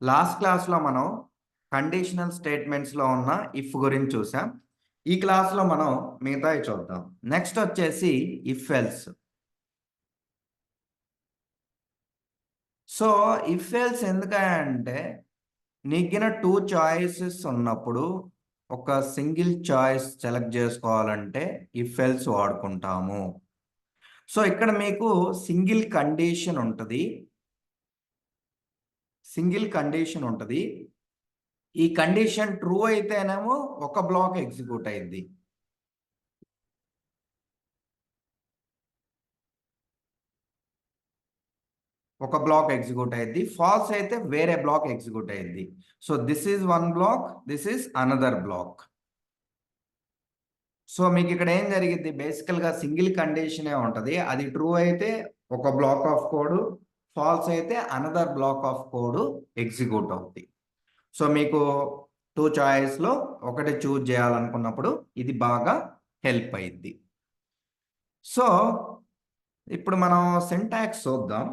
Last క్లాస్లో మనం conditional స్టేట్మెంట్స్లో ఉన్న ఇఫ్ గురించి చూసాం. ఈ క్లాస్లో మనం మిగతాయి చూద్దాం. నెక్స్ట్ వచ్చేసి if else. So if else ఎందుకంటే నీకిన 2 చాయిసెస్ ఉన్నప్పుడు ఒక సింగిల్ చాయిస్ సెలెక్ట్ చేసుకోవాలంటే ఇఫ్ ఎల్స్ వాడుకుంటాము. సో ఇక్కడ మీకు సింగిల్ కండిషన్ ఉంటుంది. ఈ కండిషన్ ట్రూ అయితేనేమో ఒక బ్లాక్ ఎగ్జిక్యూట్ అయింది. ఒక బ్లాక్ ఎగ్జిక్యూట్ అయింది. ఫాల్స్ అయితే వేరే బ్లాక్ ఎగ్జిక్యూట్ అయింది. So this is one block, this is another block. So మీకు ఇక్కడ ఏం జరిగింది, బేసికల్గా సింగిల్ కండిషనే ఉంటుంది. అది ట్రూ అయితే ఒక బ్లాక్ ఆఫ్ కోడ్, ఫాల్స్ అయితే another black of code execute అవుతుంది. సో మీకు 2 చాయిస్లో ఒకటి చూజ్ చేయాలనుకున్నప్పుడు ఇది బాగా హెల్ప్ అయింది. సో ఇప్పుడు మనం సింటాక్స్ చూద్దాం.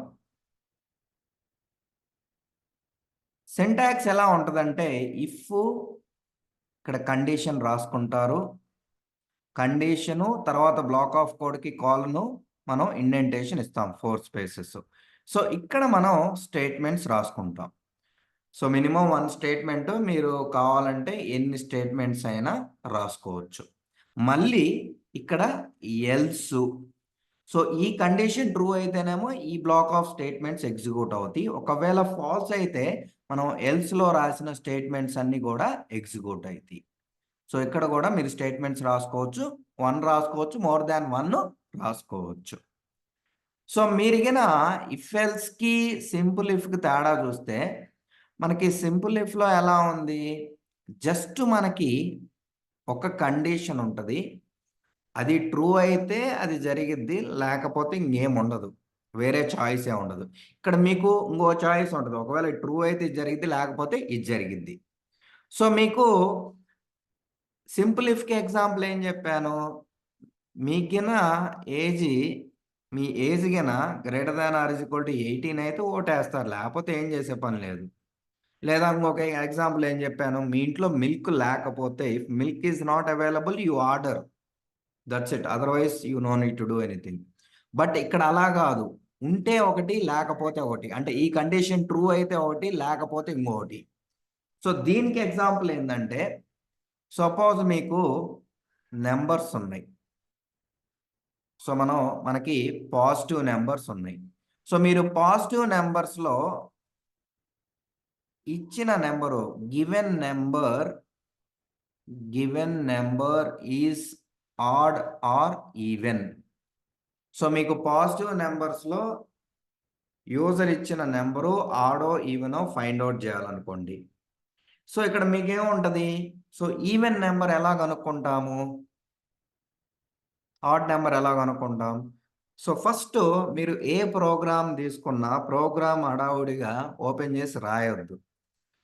సింటాక్స్ ఎలా ఉంటుందంటే ఇఫ్ ఇక్కడ కండిషన్ రాసుకుంటారు, కండిషను తర్వాత బ్లాక్ ఆఫ్ కోడ్కి కాల్ను మనం ఇండెంటేషన్ ఇస్తాం 4 స్పేసెస్. సో ఇక్కడ మనం స్టేట్మెంట్స్ రాసుకుంటాం. సో మినిమం 1 స్టేట్మెంట్, మీరు కావాలంటే ఎన్ని స్టేట్మెంట్స్ అయినా రాసుకోవచ్చు. మళ్ళీ ఇక్కడ ఎల్స్. సో ఈ కండిషన్ ట్రూ అయితేనేమో ఈ బ్లాక్ ఆఫ్ స్టేట్మెంట్స్ ఎగ్జిక్యూట్ అవుతాయి. ఒకవేళ ఫాల్స్ అయితే మనం ఎల్స్లో రాసిన స్టేట్మెంట్స్ అన్నీ కూడా ఎగ్జిక్యూట్ అవుతాయి. సో ఇక్కడ కూడా మీరు స్టేట్మెంట్స్ రాసుకోవచ్చు, 1 రాసుకోవచ్చు, మోర్ దాన్ 1 రాసుకోవచ్చు. సో మీరిగిన ఇఫ్ ఎల్స్కి సింపుల్ ఇఫ్కి తేడా చూస్తే మనకి సింపుల్ ఇఫ్లో ఎలా ఉంది, జస్ట్ మనకి ఒక కండిషన్ ఉంటుంది. అది ట్రూ అయితే అది జరిగిద్ది, లేకపోతే ఇంకేం ఉండదు, వేరే చాయిసే ఉండదు. ఇక్కడ మీకు ఇంకో చాయిస్ ఉంటుంది, ఒకవేళ ట్రూ అయితే ఇది జరిగిద్ది, లేకపోతే ఇది జరిగిద్ది. సో మీకు సింపుల్ ఇఫ్కి ఎగ్జాంపుల్ ఏం చెప్పాను, మీకిన మీ ఏజ్ గిన greater than or is equal to 18 అయితే ఓటేస్తారు, లేకపోతే ఏం చేసే పని లేదు. లేదా ఇంకొక ఎగ్జాంపుల్ ఏం చెప్పాను, మీ ఇంట్లో మిల్క్ లేకపోతే if milk is not available you order, that's it, otherwise you know need to do anything. But ఇక్కడ అలా కాదు, ఉంటే ఒకటి లేకపోతే ఒకటి, అంటే ఈ కండిషన్ ట్రూ అయితే ఒకటి, లేకపోతే ఇంకొకటి. సో దీనికి ఎగ్జాంపుల్ ఏంటంటే, సపోజ్ మీకు నెంబర్స్ ఉన్నాయి. సో మనకి పాజిటివ్ నెంబర్స్ ఉన్నాయి. సో మీరు పాజిటివ్ నెంబర్స్లో ఇచ్చిన number given number is odd or even. So మీకు పాజిటివ్ నెంబర్స్లో యూజర్ ఇచ్చిన నెంబరు ఆడో ఈవెనో ఫైండ్ అవుట్ చేయాలనుకోండి. సో ఇక్కడ మీకేముంటుంది, సో ఈవెన్ నెంబర్ ఎలా కనుక్కుంటాము, ఆడ్ నెంబర్ ఎలా కనుక్కుంటాం. సో ఫస్ట్ మీరు ఏ ప్రోగ్రామ్ తీసుకున్నా ప్రోగ్రామ్ హడావుడిగా ఓపెన్ చేసి రాయొద్దు.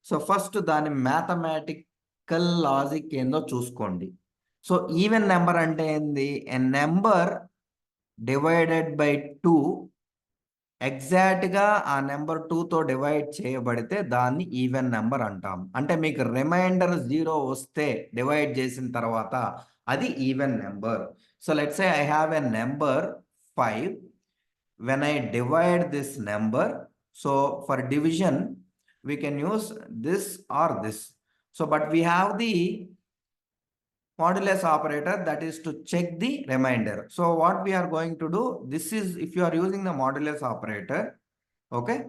సో ఫస్ట్ దాని మ్యాథమెటికల్ లాజిక్ ఏందో చూసుకోండి. సో ఈవెన్ నెంబర్ అంటే ఏంది, ఎ నెంబర్ డివైడెడ్ బై 2 ఎగ్జాక్ట్గా ఆ నెంబర్ 2తో డివైడ్ చేయబడితే దాన్ని ఈవెన్ నెంబర్ అంటాం. అంటే మీకు రిమైండర్ 0 వస్తే డివైడ్ చేసిన తర్వాత అది even number. So let's say I have a number 5. when I divide this number, so for division we can use this or this. So but we have the modulus operator, that is to check the remainder. So what we are going to do, this is if you are using the modulus operator, okay,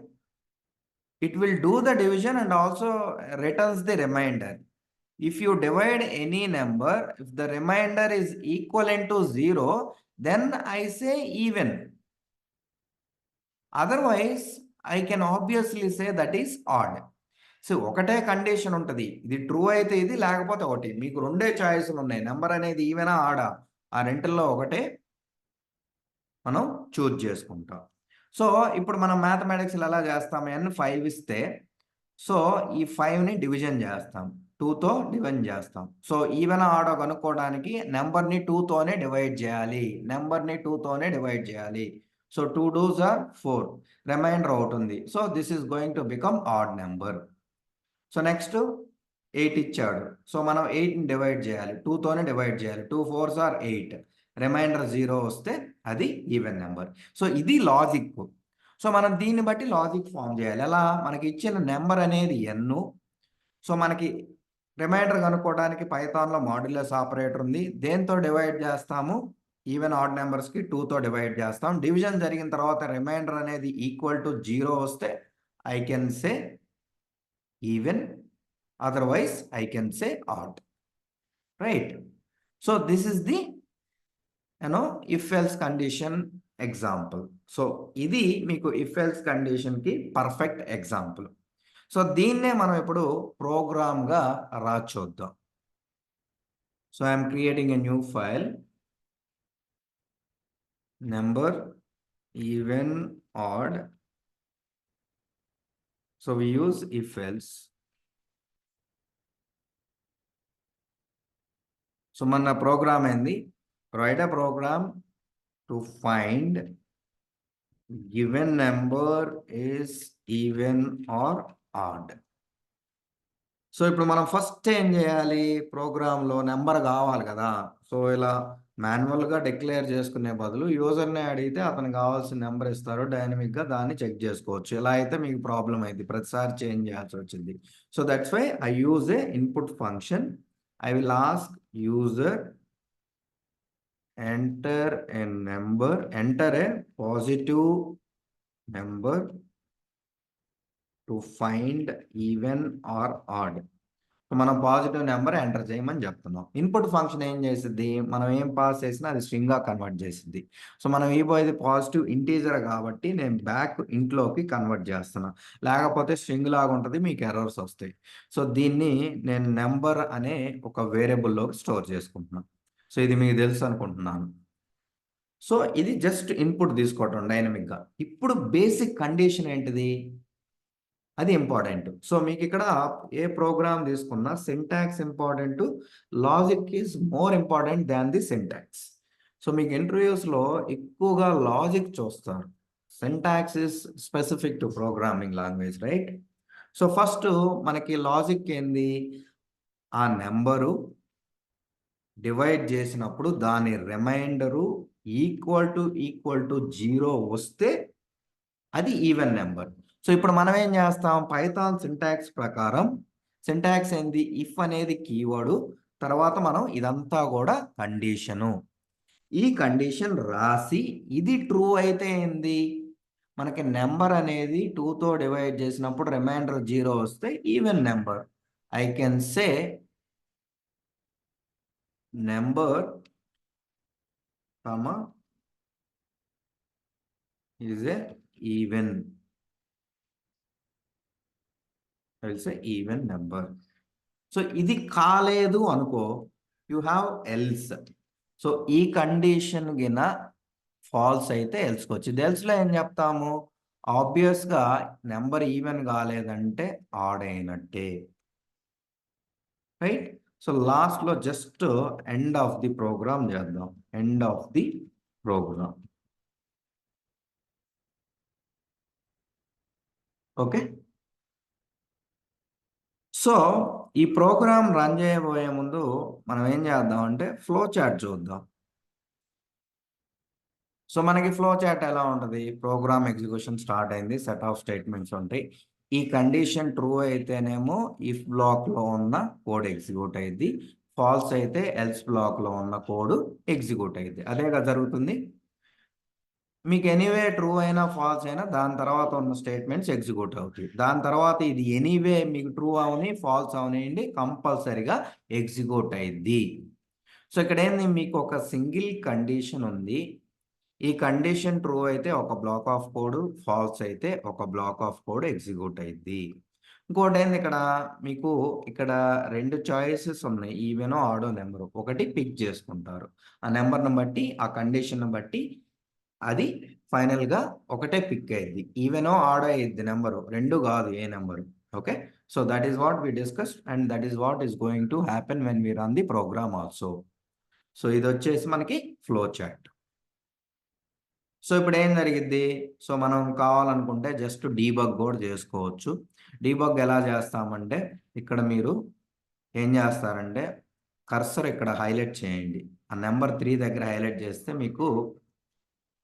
it will do the division and also returns the remainder. If you divide any number, if the remainder is equivalent to 0, then I say even. Otherwise I can obviously say that is odd. So ఒకటే condition ఉంటుంది, ఇది true అయితే ఇది, లేకపోతే ఒకటి. మీకు 2 చాయిస్లు ఉన్నాయి, number అనేది ఈవెనా ఆడా, ఆ రెంటిల్లో ఒకటే మనం చూజ్ చేసుకుంటాం. సో ఇప్పుడు మనం మ్యాథమెటిక్స్లో ఎలా చేస్తాం, n5 ఇస్తే సో ఈ 5ని డివిజన్ చేస్తాం, 2తో డివైడ్ చేస్తాం. సో ఈవెన్ ఆడో కనుక్కోవడానికి నెంబర్ని 2తోనే డివైడ్ చేయాలి. సో 2 2s are 4, రిమైండర్ ఒకటి ఉంది. So this is going to become odd number. So next 8 ఇచ్చాడు. సో మనం 8ని డివైడ్ చేయాలి, 2తోనే డివైడ్ చేయాలి. 2 4s are 8, రిమైండర్ 0 వస్తే అది ఈవెన్ నెంబర్. సో ఇది లాజిక్. సో మనం దీన్ని బట్టి లాజిక్ ఫామ్ చేయాలి. ఎలా? మనకి ఇచ్చిన నెంబర్ అనేది n. సో మనకి రిమైండర్ కనుక్కోవడానికి పైథాన్లో మాడ్యులస్ ఆపరేటర్ ఉంది. దేంతో డివైడ్ చేస్తాము? ఈవెన్ ఆడ్ నెంబర్స్కి 2తో డివైడ్ చేస్తాం. డివిజన్ జరిగిన తర్వాత రిమైండర్ అనేది ఈక్వల్ టు 0 వస్తే I can say even, otherwise I can say odd, right? So this is the if else condition example. So ఇది మీకు ఇఫ్ ఎల్స్ కండిషన్కి పర్ఫెక్ట్ ఎగ్జాంపుల్. సో దీన్నే మనం ఇప్పుడు ప్రోగ్రామ్గా రాచూద్దాం. So I'm creating a new file, number even odd. So we use if else. So మన program ఏంది? write a program to find given number is even or odd. So ఇప్పుడు మనం first ఏం చేయాలి? ప్రోగ్రాంలో నెంబర్ కావాలి కదా. సో ఇలా మాన్యువల్గా డిక్లేర్ చేసుకునే బదులు యూజర్ని అడిగితే అతనికి కావాల్సిన నెంబర్ ఇస్తారు, డైనమిక్గా దాన్ని చెక్ చేసుకోవచ్చు. ఇలా అయితే మీకు ప్రాబ్లం అయింది, ప్రతిసారి చేంజ్ చేయాల్సి వచ్చింది. So that's why I use a input function. I will ask user enter a number, enter a positive number to find even or odd. మనం పాజిటివ్ నెంబర్ ఎంటర్ చేయమని చెప్తున్నాం. ఇన్పుట్ ఫంక్షన్ ఏం చేసిద్ది? మనం ఏం పాస్ చేసినా అది స్ట్రింగ్గా కన్వర్ట్ చేసిద్ది. సో మనం ఇవ్వబోయేది పాజిటివ్ ఇంటీజర్ కాబట్టి నేను బ్యాక్ ఇంట్లోకి కన్వర్ట్ చేస్తున్నా, లేకపోతే స్ట్రింగ్ లాగా ఉంటుంది, మీకు ఎర్రర్స్ వస్తాయి. సో దీన్ని నేను నెంబర్ అనే ఒక వేరియబుల్లోకి స్టోర్ చేసుకుంటున్నాను. సో ఇది మీకు తెలుసు అనుకుంటున్నాను. సో ఇది జస్ట్ ఇన్పుట్ తీసుకోవటం డైనమిక్గా. ఇప్పుడు బేసిక్ కండిషన్ ఏంటిది? అది ఇంపార్టెంట్. సో మీకు ఇక్కడ ఏ ప్రోగ్రామ్ తీసుకున్నా syntax important, logic is more important than the syntax. So మీకు ఇంటర్వ్యూస్లో ఎక్కువగా లాజిక్ చూస్తారు. Syntax is specific to programming language, right? So first మనకి లాజిక్ ఏంది? ఆ నెంబరు డివైడ్ చేసినప్పుడు దాని రిమైండరు ఈక్వల్ టు 0 వస్తే అది ఈవెన్ నెంబర్. సో ఇప్పుడు మనం ఏం చేస్తాం? పైథాన్ సింటాక్స్ ప్రకారం, సింటాక్స్ ఏంది? ఇఫ్ అనేది కీవర్డ్, తర్వాత మనం ఇదంతా కూడా కండిషను. ఈ కండిషన్ రాసి ఇది ట్రూ అయితే ఏంది? మనకి నెంబర్ అనేది 2తో డివైడ్ చేసినప్పుడు రిమైండర్ 0 వస్తే even number. I can say number is a even. Even number. So ఇది కాలేదు అనుకో, యు హ్యావ్ ఎల్స్. సో ఈ కండిషన్ గిన ఫాల్స్ అయితే ఎల్స్కి వచ్చింది. ఎల్స్లో ఏం చెప్తాము? ఆబ్వియస్గా నెంబర్ ఈవెన్ కాలేదంటే ఆడ్ అయినట్టే, రైట్? సో లాస్ట్లో just end of the program చేద్దాం. End of the program. Okay. So ఈ ప్రోగ్రామ్ రన్ చేయబోయే ముందు మనం ఏం చేద్దాం అంటే ఫ్లో చార్ట్ చూద్దాం. సో మనకి ఫ్లో చార్ట్ ఎలా ఉంటుంది? ప్రోగ్రామ్ ఎగ్జిక్యూషన్ స్టార్ట్ అయింది, సెట్ ఆఫ్ స్టేట్మెంట్స్ ఉంటాయి. ఈ కండిషన్ ట్రూ అయితేనేమో ఇఫ్ బ్లాక్లో ఉన్న కోడ్ ఎగ్జిక్యూట్ అయ్యింది, ఫాల్స్ అయితే ఎల్స్ బ్లాక్లో ఉన్న కోడ్ ఎగ్జిక్యూట్ అయ్యింది. అదేగా జరుగుతుంది. మీకు ఎనీవే ట్రూ అయినా ఫాల్స్ అయినా దాని తర్వాత ఉన్న స్టేట్మెంట్స్ ఎగ్జిక్యూట్ అవుతాయి. దాని తర్వాత ఇది ఎనీవే మీకు ట్రూ అవని ఫాల్స్ అవనివ్వండి, కంపల్సరీగా ఎగ్జిక్యూట్ అయ్యింది. సో ఇక్కడ ఏంది? మీకు ఒక సింగిల్ కండిషన్ ఉంది. ఈ కండిషన్ ట్రూ అయితే ఒక బ్లాక్ ఆఫ్ కోడ్, ఫాల్స్ అయితే ఒక బ్లాక్ ఆఫ్ కోడ్ ఎగ్జిక్యూట్ అయ్యింది. ఇంకోటి ఏంది? ఇక్కడ మీకు ఇక్కడ 2 చాయిసెస్ ఉన్నాయి, ఈవెనో ఆడో నెంబరు. ఒకటి పిక్ చేసుకుంటారు, ఆ నెంబర్ని బట్టి ఆ కండిషన్ బట్టి అది ఫైనల్గా ఒకటే పిక్ అయ్యింది. ఈవెనో ఆడో అయ్యిద్ది నెంబరు, 2 కాదు ఏ number. Okay. So that is what we discussed and that is what is going to happen when we run the program also. So ఇది వచ్చేసి మనకి ఫ్లో చార్ట్. సో ఇప్పుడు ఏం జరిగిద్ది? సో మనం కావాలనుకుంటే జస్ట్ డీబగ్ కూడా చేసుకోవచ్చు. డీబగ్ ఎలా చేస్తామంటే ఇక్కడ మీరు ఏం చేస్తారంటే కర్సర్ ఇక్కడ హైలైట్ చేయండి. ఆ నెంబర్ 3 దగ్గర హైలైట్ చేస్తే మీకు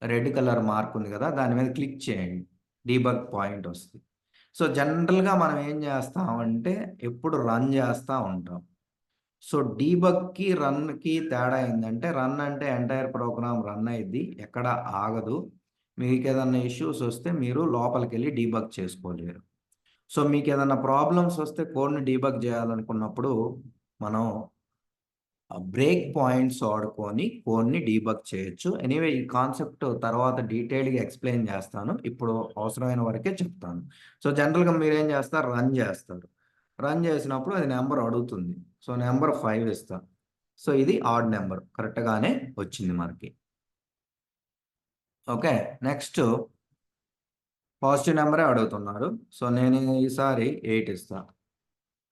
రెడ్ కలర్ మార్క్ ఉంది కదా! దాని మీద క్లిక్ చేయండి. డీబగ్ పాయింట్ వస్తది. సో జనరల్‌గా మనం ఏం చేస్తామంటే ఎప్పుడు రన్ చేస్తా ఉంటాం. సో డీబగ్‌కి, రన్‌కి తేడా ఏందంటే రన్ అంటే ఎంటైర్ ప్రోగ్రామ్ రన్ అయ్యిద్ది. ఎక్కడ ఆగదు. మీకేదన్నా ఇష్యూస్ వస్తే మీరు లోపలికెళ్ళి డీబగ్ చేసుకోలేరు. సో మీకేదన్నా ప్రాబ్లమ్స్ వస్తే కోడ్‌ని డీబగ్ చేయాలనుకున్నప్పుడు మనం బ్రేక్ పాయింట్స్ వాడుకొని కోడ్‌ని డీబగ్ చేయొచ్చు. ఎనీవే ఈ కాన్సెప్ట్ తర్వాత డీటెయిల్‌గా ఎక్స్‌ప్లెయిన్ చేస్తాను. ఇప్పుడు అవసరమైన వరకే చెప్తాను. సో జనరల్‌గా మీరేం చేస్తారు? రన్ చేస్తారు. రన్ చేసినప్పుడు అది నంబర్ అడుగుతుంది. సో నంబర్ 5 ఇస్తా. సో ఇది ఆడ్ నంబర్. కరెక్ట్‌గానే వచ్చింది మనకి. ఓకే. నెక్స్ట్ పాజిటివ్ నంబరే అడుగుతున్నారు. సో నేను ఈసారి 8 ఇస్తా.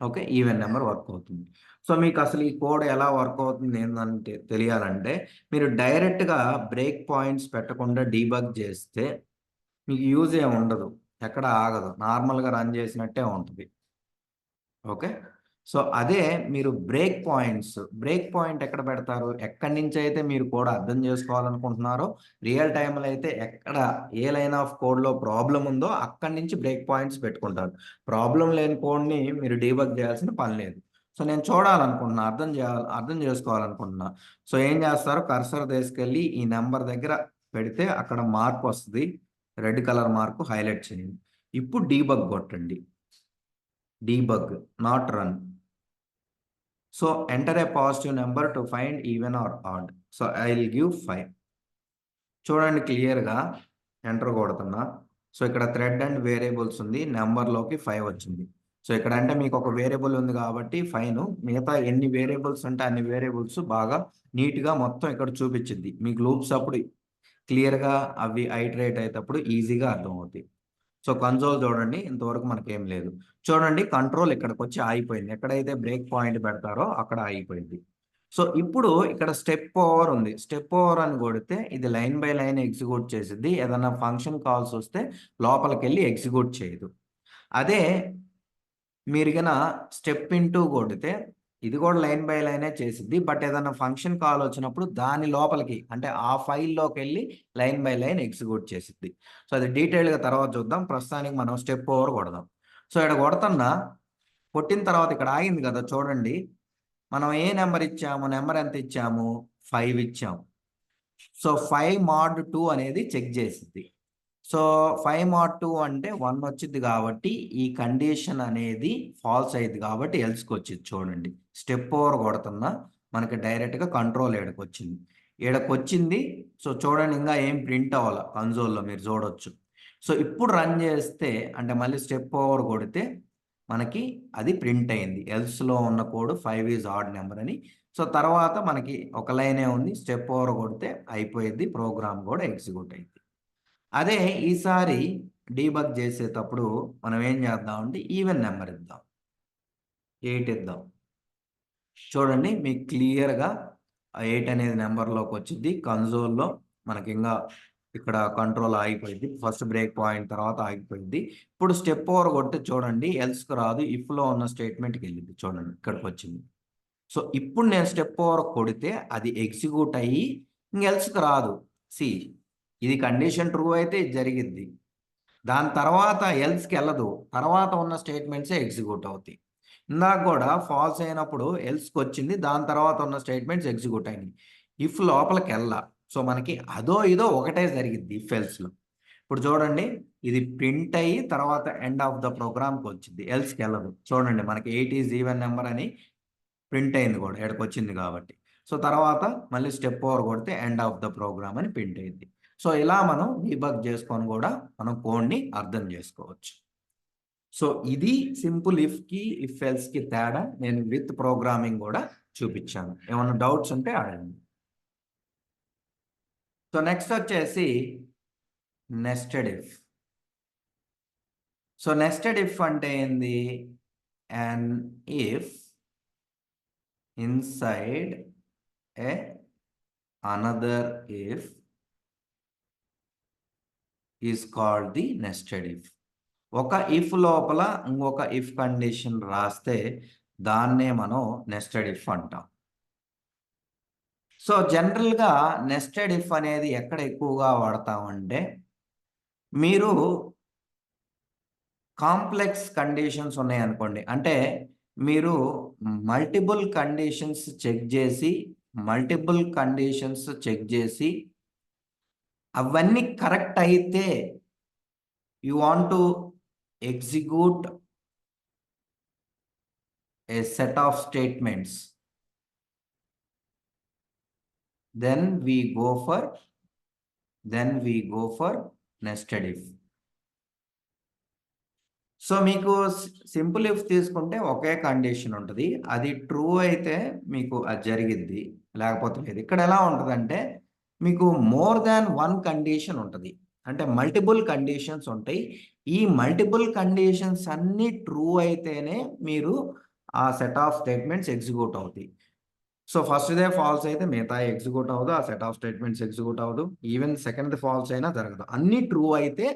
ఓకే. ఈవెన్ నంబర్ వర్క్ అవుతుంది. సో మీకసలు ఈ కోడ్ ఎలా వర్క్ అవుతుంది ఏందంటే తెలియాలంటే మీరు డైరెక్ట్‌గా బ్రేక్ పాయింట్స్ పెట్టకుండా డీబగ్ చేస్తే మీకు యూజ్ ఏమి ఉండదు. ఎక్కడ ఆగదు. నార్మల్‌గా రన్ చేసినట్టే ఉంటది. ఓకే. సో అదే మీరు బ్రేక్ పాయింట్ ఎక్కడ పెడతారు? ఎక్కడి నుంచైతే మీరు కోడ్ అర్థం చేసుకోవాలనుకుంటున్నారో, రియల్ టైమ్‌లో అయితే ఎక్కడ ఏ లైన్ ఆఫ్ కోడ్‌లో ప్రాబ్లమ్ ఉందో అక్కడి నుంచి బ్రేక్ పాయింట్స్ పెట్టుకుంటారు. ప్రాబ్లమ్ లేని కోడ్‌ని మీరు డీబగ్ చేయాల్సిన పని లేదు. సో నేను చూడాలనుకుంటున్నా, అర్థం చేసుకోవాలనుకుంటున్నా. సో ఏం చేస్తారు? కర్సర్ తీసుకెళ్ళి ఈ నంబర్ దగ్గర పెడితే అక్కడ మార్క్ వస్తది. రెడ్ కలర్ మార్క్ హైలైట్ చేయండి. ఇప్పుడు డీబగ్ కొట్టండి. Debug not run. So enter a positive number to find even or odd. So I will give 5. చూడండి క్లియర్‌గా ఎంటర్ కొడుతున్నా. సో ఇక్కడ థ్రెడ్ అండ్ వేరియబుల్స్ ఉంది. నంబర్‌లోకి 5 వచ్చింది. సో ఇక్కడ అంటే మీకు ఒక వేరియబుల్ ఉంది కాబట్టి 5 మిగతా ఎన్ని వేరియబుల్స్ ఉంటే అన్ని వేరియబుల్స్ బాగా నీట్‌గా మొత్తం ఇక్కడ చూపిచ్చిద్ది. మీకు లూప్స్ అప్పుడు క్లియర్‌గా అవి ఐటరేట్ అయ్యేటప్పుడు ఈజీగా అర్థమవుతాయి. సో కన్సోల్ చూడండి. ఇంతవరకు మనకేం లేదు. చూడండి కంట్రోల్ ఇక్కడికొచ్చి ఆగిపోయింది. ఎక్కడైతే బ్రేక్ పాయింట్ పెడతారో అక్కడ ఆగిపోయింది. సో ఇప్పుడు ఇక్కడ స్టెప్ ఓవర్ ఉంది. స్టెప్ ఓవర్ అని కొడితే ఇది లైన్ బై లైన్ ఎగ్జిక్యూట్ చేసిద్ది. ఏదన్నా ఫంక్షన్ కాల్స్ వస్తే లోపలికెళ్ళి ఎగ్జిక్యూట్ చేయదు. అదే మీరు గన స్టెప్ ఇంటూ కొడితే ఇది కూడా లైన్ బై లైనే చేసిద్ది. బట్ ఏదన్నా ఫంక్షన్ కాల్ వచ్చినప్పుడు దాని లోపలికి అంటే ఆ ఫైల్‌లోకెళ్ళి లైన్ బై లైన్ ఎగ్జిక్యూట్ చేసిద్ది. సో అది డీటెయిల్‌గా తర్వాత చూద్దాం. ప్రస్తుతానికి మనం స్టెప్ ఓవర్ కొడదాం. సో ఇక్కడ కొడుతున్నా, కొట్టిన తర్వాత ఇక్కడ ఆగింది కదా! చూడండి. మనం ఏ నంబర్ ఇచ్చాము? నంబర్ ఎంత ఇచ్చాము? 5 ఇచ్చాము. సో 5 mod 2 అనేది చెక్ చేసిద్ది. సో 5 mod 2 అంటే 1 వచ్చిద్ది కాబట్టి, ఈ కండిషన్ అనేది ఫాల్స్ అయ్యిద్ది కాబట్టి ఎల్స్‌కొచ్చిద్ది చూడండి. స్టెప్ ఓవర్ కొడుతున్నా మనకి డైరెక్ట్‌గా కంట్రోల్ ఈడకొచ్చింది. ఈడకొచ్చింది. సో చూడండి ఇంగా ఏం ప్రింట్ అవ్వల కన్సోల్‌లో మీరు చూడొచ్చు. సో ఇప్పుడు రన్ చేస్తే అంటే మళ్ళీ స్టెప్ ఓవర్ కొడితే మనకి అది ప్రింట్ అయింది. ఎల్స్‌లో ఉన్న కోడ్ 5 ఈస్ ఆడ్ నంబర్ అని. సో తర్వాత మనకి ఒక లైనే ఉంది. స్టెప్ ఓవర్ కొడితే అయిపోయిద్ది. ప్రోగ్రామ్ కూడా ఎగ్జిక్యూట్ అయ్యిద్ది. అదే ఈసారి డీబగ్ చేసేటప్పుడు మనం ఏం చేద్దామంటే ఈవెన్ నంబర్ ఇద్దాం. 8 ఇద్దాం. చూడండి మీకు క్లియర్‌గా ఆ 8 అనేది నంబర్‌లోకొచ్చిద్ది. కన్సోల్‌లో మనకింగా ఇక్కడ కంట్రోల్ ఆగిపోయిద్ది. ఫస్ట్ బ్రేక్ పాయింట్ తర్వాత ఆగిపోయిద్ది. ఇప్పుడు స్టెప్ ఓవర్ కొడితే చూడండి ఎల్స్‌కి రాదు. ఇఫ్‌లో ఉన్న స్టేట్మెంట్‌కెళ్ళిద్ది. చూడండి ఇక్కడికొచ్చింది. సో ఇప్పుడు నేను స్టెప్ ఓవర్ కొడితే అది ఎగ్జిక్యూట్ అయ్యి ఎల్స్‌కి రాదు. సీ ఇది కండిషన్ ట్రూ అయితే ఇది జరిగిద్ది. దాని తర్వాత ఎల్స్‌కెళ్ళదు. తర్వాత ఉన్న స్టేట్మెంట్సే ఎగ్జిక్యూట్ అవుతాయి. ఇందాక గూడా ఫాల్స్ అయినప్పుడు ఎల్స్‌కొచ్చింది. దాని తర్వాత ఉన్న స్టేట్మెంట్స్ ఎగ్జిక్యూట్ అయినాయి. ఇఫ్ లోపలికెళ్ళా. సో మనకి అదో ఇదో ఒకటే జరిగిద్ది ఇఫ్ ఎల్స్‌లో. ఇప్పుడు చూడండి ఇది ప్రింట్ అయ్యి తర్వాత ఎండ్ ఆఫ్ ద ప్రోగ్రామ్‌కొచ్చిద్ది. ఎల్స్‌కెళ్ళదు. చూడండి మనకి 8 ఈస్ ఈవెన్ నంబర్ అని ప్రింట్ అయింది గూడా. ఈడకొచ్చింది గాబట్టి. సో తర్వాత మళ్ళీ స్టెప్ ఓవర్ కొడితే ఎండ్ ఆఫ్ ద ప్రోగ్రామ్ అని ప్రింట్ అయ్యిద్ది. సో ఇలా మనం డీబగ్ చేసుకొని గూడా మనం కోడ్‌ని అర్థం జేసుకోవచ్చు. సో ఇది సింపుల్ ఇఫ్‌కి, ఇఫ్ ఎల్స్‌కి తేడా. నేను విత్ ప్రోగ్రామింగ్ గూడా చూపిచ్చాను. ఏమన్నా డౌట్స్ ఉంటే అడగండి. సో నెక్స్ట్ వచ్చేసి nested if. So nested if అంటే ఏంది? An if inside a another if is called the nested if. ఒక ఇఫ్ లోపల ఇంకొక ఇఫ్ కండిషన్ రాస్తే దాన్నే మనం నెస్టెడ్ ఇఫ్ అంటాం. సో జనరల్గా నెస్టెడ్ ఇఫ్ అనేది ఎక్కడ ఎక్కువగా వాడతామంటే, మీరు కాంప్లెక్స్ కండిషన్స్ ఉన్నాయనుకోండి, అంటే మీరు మల్టిపుల్ కండిషన్స్ చెక్ చేసి అవన్నీ కరెక్ట్ అయితే you want to execute A set of statements, then we go for nested if. So మీకు సింపుల్ ఇఫ్ తీసుకుంటే ఒకే కండిషన్ ఉంటుంది, అది ట్రూ అయితే మీకు అది జరిగిద్ది, లేకపోతే లేదు. ఇక్కడ ఎలా ఉంటుందంటే మీకు మోర్ దాన్ వన్ కండిషన్ ఉంటుంది, అంటే మల్టిపుల్ కండిషన్స్ ఉంటాయి. ఈ మల్టిపుల్ కండిషన్స్ అన్నీ ట్రూ అయితేనే మీరు ఆ సెట్ ఆఫ్ స్టేట్మెంట్స్ ఎగ్జిక్యూట్ అవుతాయి. సో ఫస్ట్దే ఫాల్స్ అయితే మిగతా ఎగ్జిక్యూట్ అవ్వదు, ఆ సెట్ ఆఫ్ స్టేట్మెంట్స్ ఎగ్జిక్యూట్ అవ్వదు. ఈవెన్ సెకండ్ ఫాల్స్ అయినా జరగదు. అన్ని ట్రూ అయితే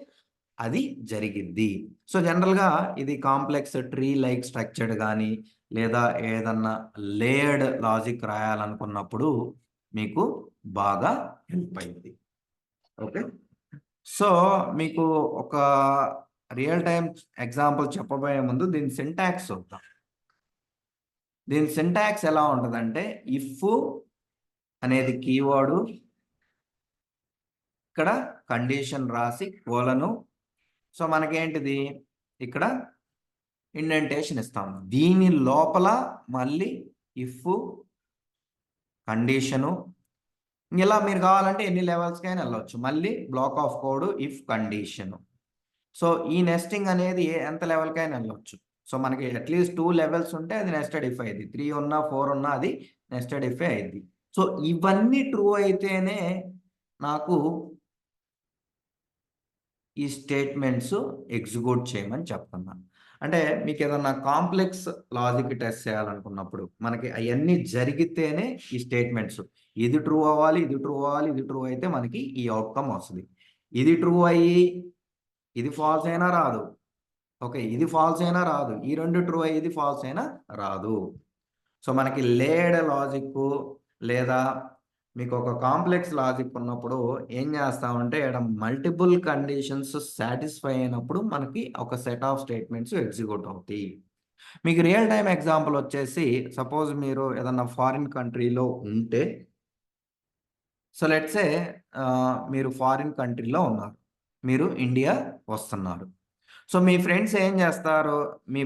అది జరిగిద్ది. సో జనరల్గా ఇది కాంప్లెక్స్ ట్రీ లైక్ స్ట్రక్చర్డ్ కానీ లేదా ఏదన్నా లేయర్డ్ లాజిక్ రాయాలనుకున్నప్పుడు మీకు బాగా హెల్ప్ అయింది. ఓకే, సో మీకు ఒక రియల్ టైం ఎగ్జాంపుల్ చెప్పబోయే ముందు దీని సింటాక్స్ చూద్దాం. దీని సింటాక్స్ ఎలా ఉంటుందంటే, ఇఫ్ అనేది కీవర్డు, ఇక్కడ కండిషన్ రాసి కోలను, సో మనకేంటిది ఇక్కడ ఇండెంటేషన్ ఇస్తాం. దీని లోపల మళ్ళీ ఇఫ్ కండిషను, ఇలా మీరు కావాలంటే ఎన్ని లెవెల్స్కైనా వెళ్ళవచ్చు. మళ్ళీ black of code if condition. So ఈ నెస్టింగ్ అనేది ఎంత లెవెల్కైనా వెళ్ళవచ్చు. సో మనకి అట్లీస్ట్ 2 లెవెల్స్ ఉంటే అది నెస్టెడ్ ఇఫ్ అయింది, 3 ఉన్నా 4 ఉన్నా అది నెస్టెడ్ ఇఫ్ అయింది. సో ఇవన్నీ ట్రూ అయితేనే నాకు ఈ స్టేట్మెంట్స్ ఎగ్జిక్యూట్ చేయమని చెప్తున్నాను. అంటే మీకు ఏదన్నా కాంప్లెక్స్ లాజిక్ టెస్ట్ చేయాలనుకున్నప్పుడు మనకి అవన్నీ జరిగితేనే ఈ స్టేట్మెంట్స్, ఇది ట్రూ అవ్వాలి, ఇది ట్రూ అవ్వాలి, ఇది ట్రూ అయితే మనకి ఈ అవుట్కమ్ వస్తుంది. ఇది ట్రూ అయ్యి ఇది ఫాల్స్ అయినా రాదు, ఓకే, ఇది ఫాల్స్ అయినా రాదు, ఈ రెండు ట్రూ అయ్యి ఇది ఫాల్స్ అయినా రాదు. సో మనకి లేయర్డ్ లాజిక్ లేదా మీకు ఒక కాంప్లెక్స్ లాజిక్ ఉన్నప్పుడు ఏం చేస్తామంటే ఇక్కడ మల్టిపుల్ కండిషన్స్ సాటిస్ఫై అయినప్పుడు మనకి ఒక సెట్ ఆఫ్ స్టేట్మెంట్స్ ఎగ్జిక్యూట్ అవుతాయి. మీకు రియల్ టైం ఎగ్జాంపుల్ వచ్చేసి, సపోజ్ మీరు ఏదన్నా ఫారిన్ కంట్రీలో ఉంటే, సో లెట్సే మీరు ఫారిన్ కంట్రీలో ఉన్నారు, మీరు ఇండియా వస్తున్నారు. సో మీ ఫ్రెండ్స్ ఏం చేస్తారు, మీ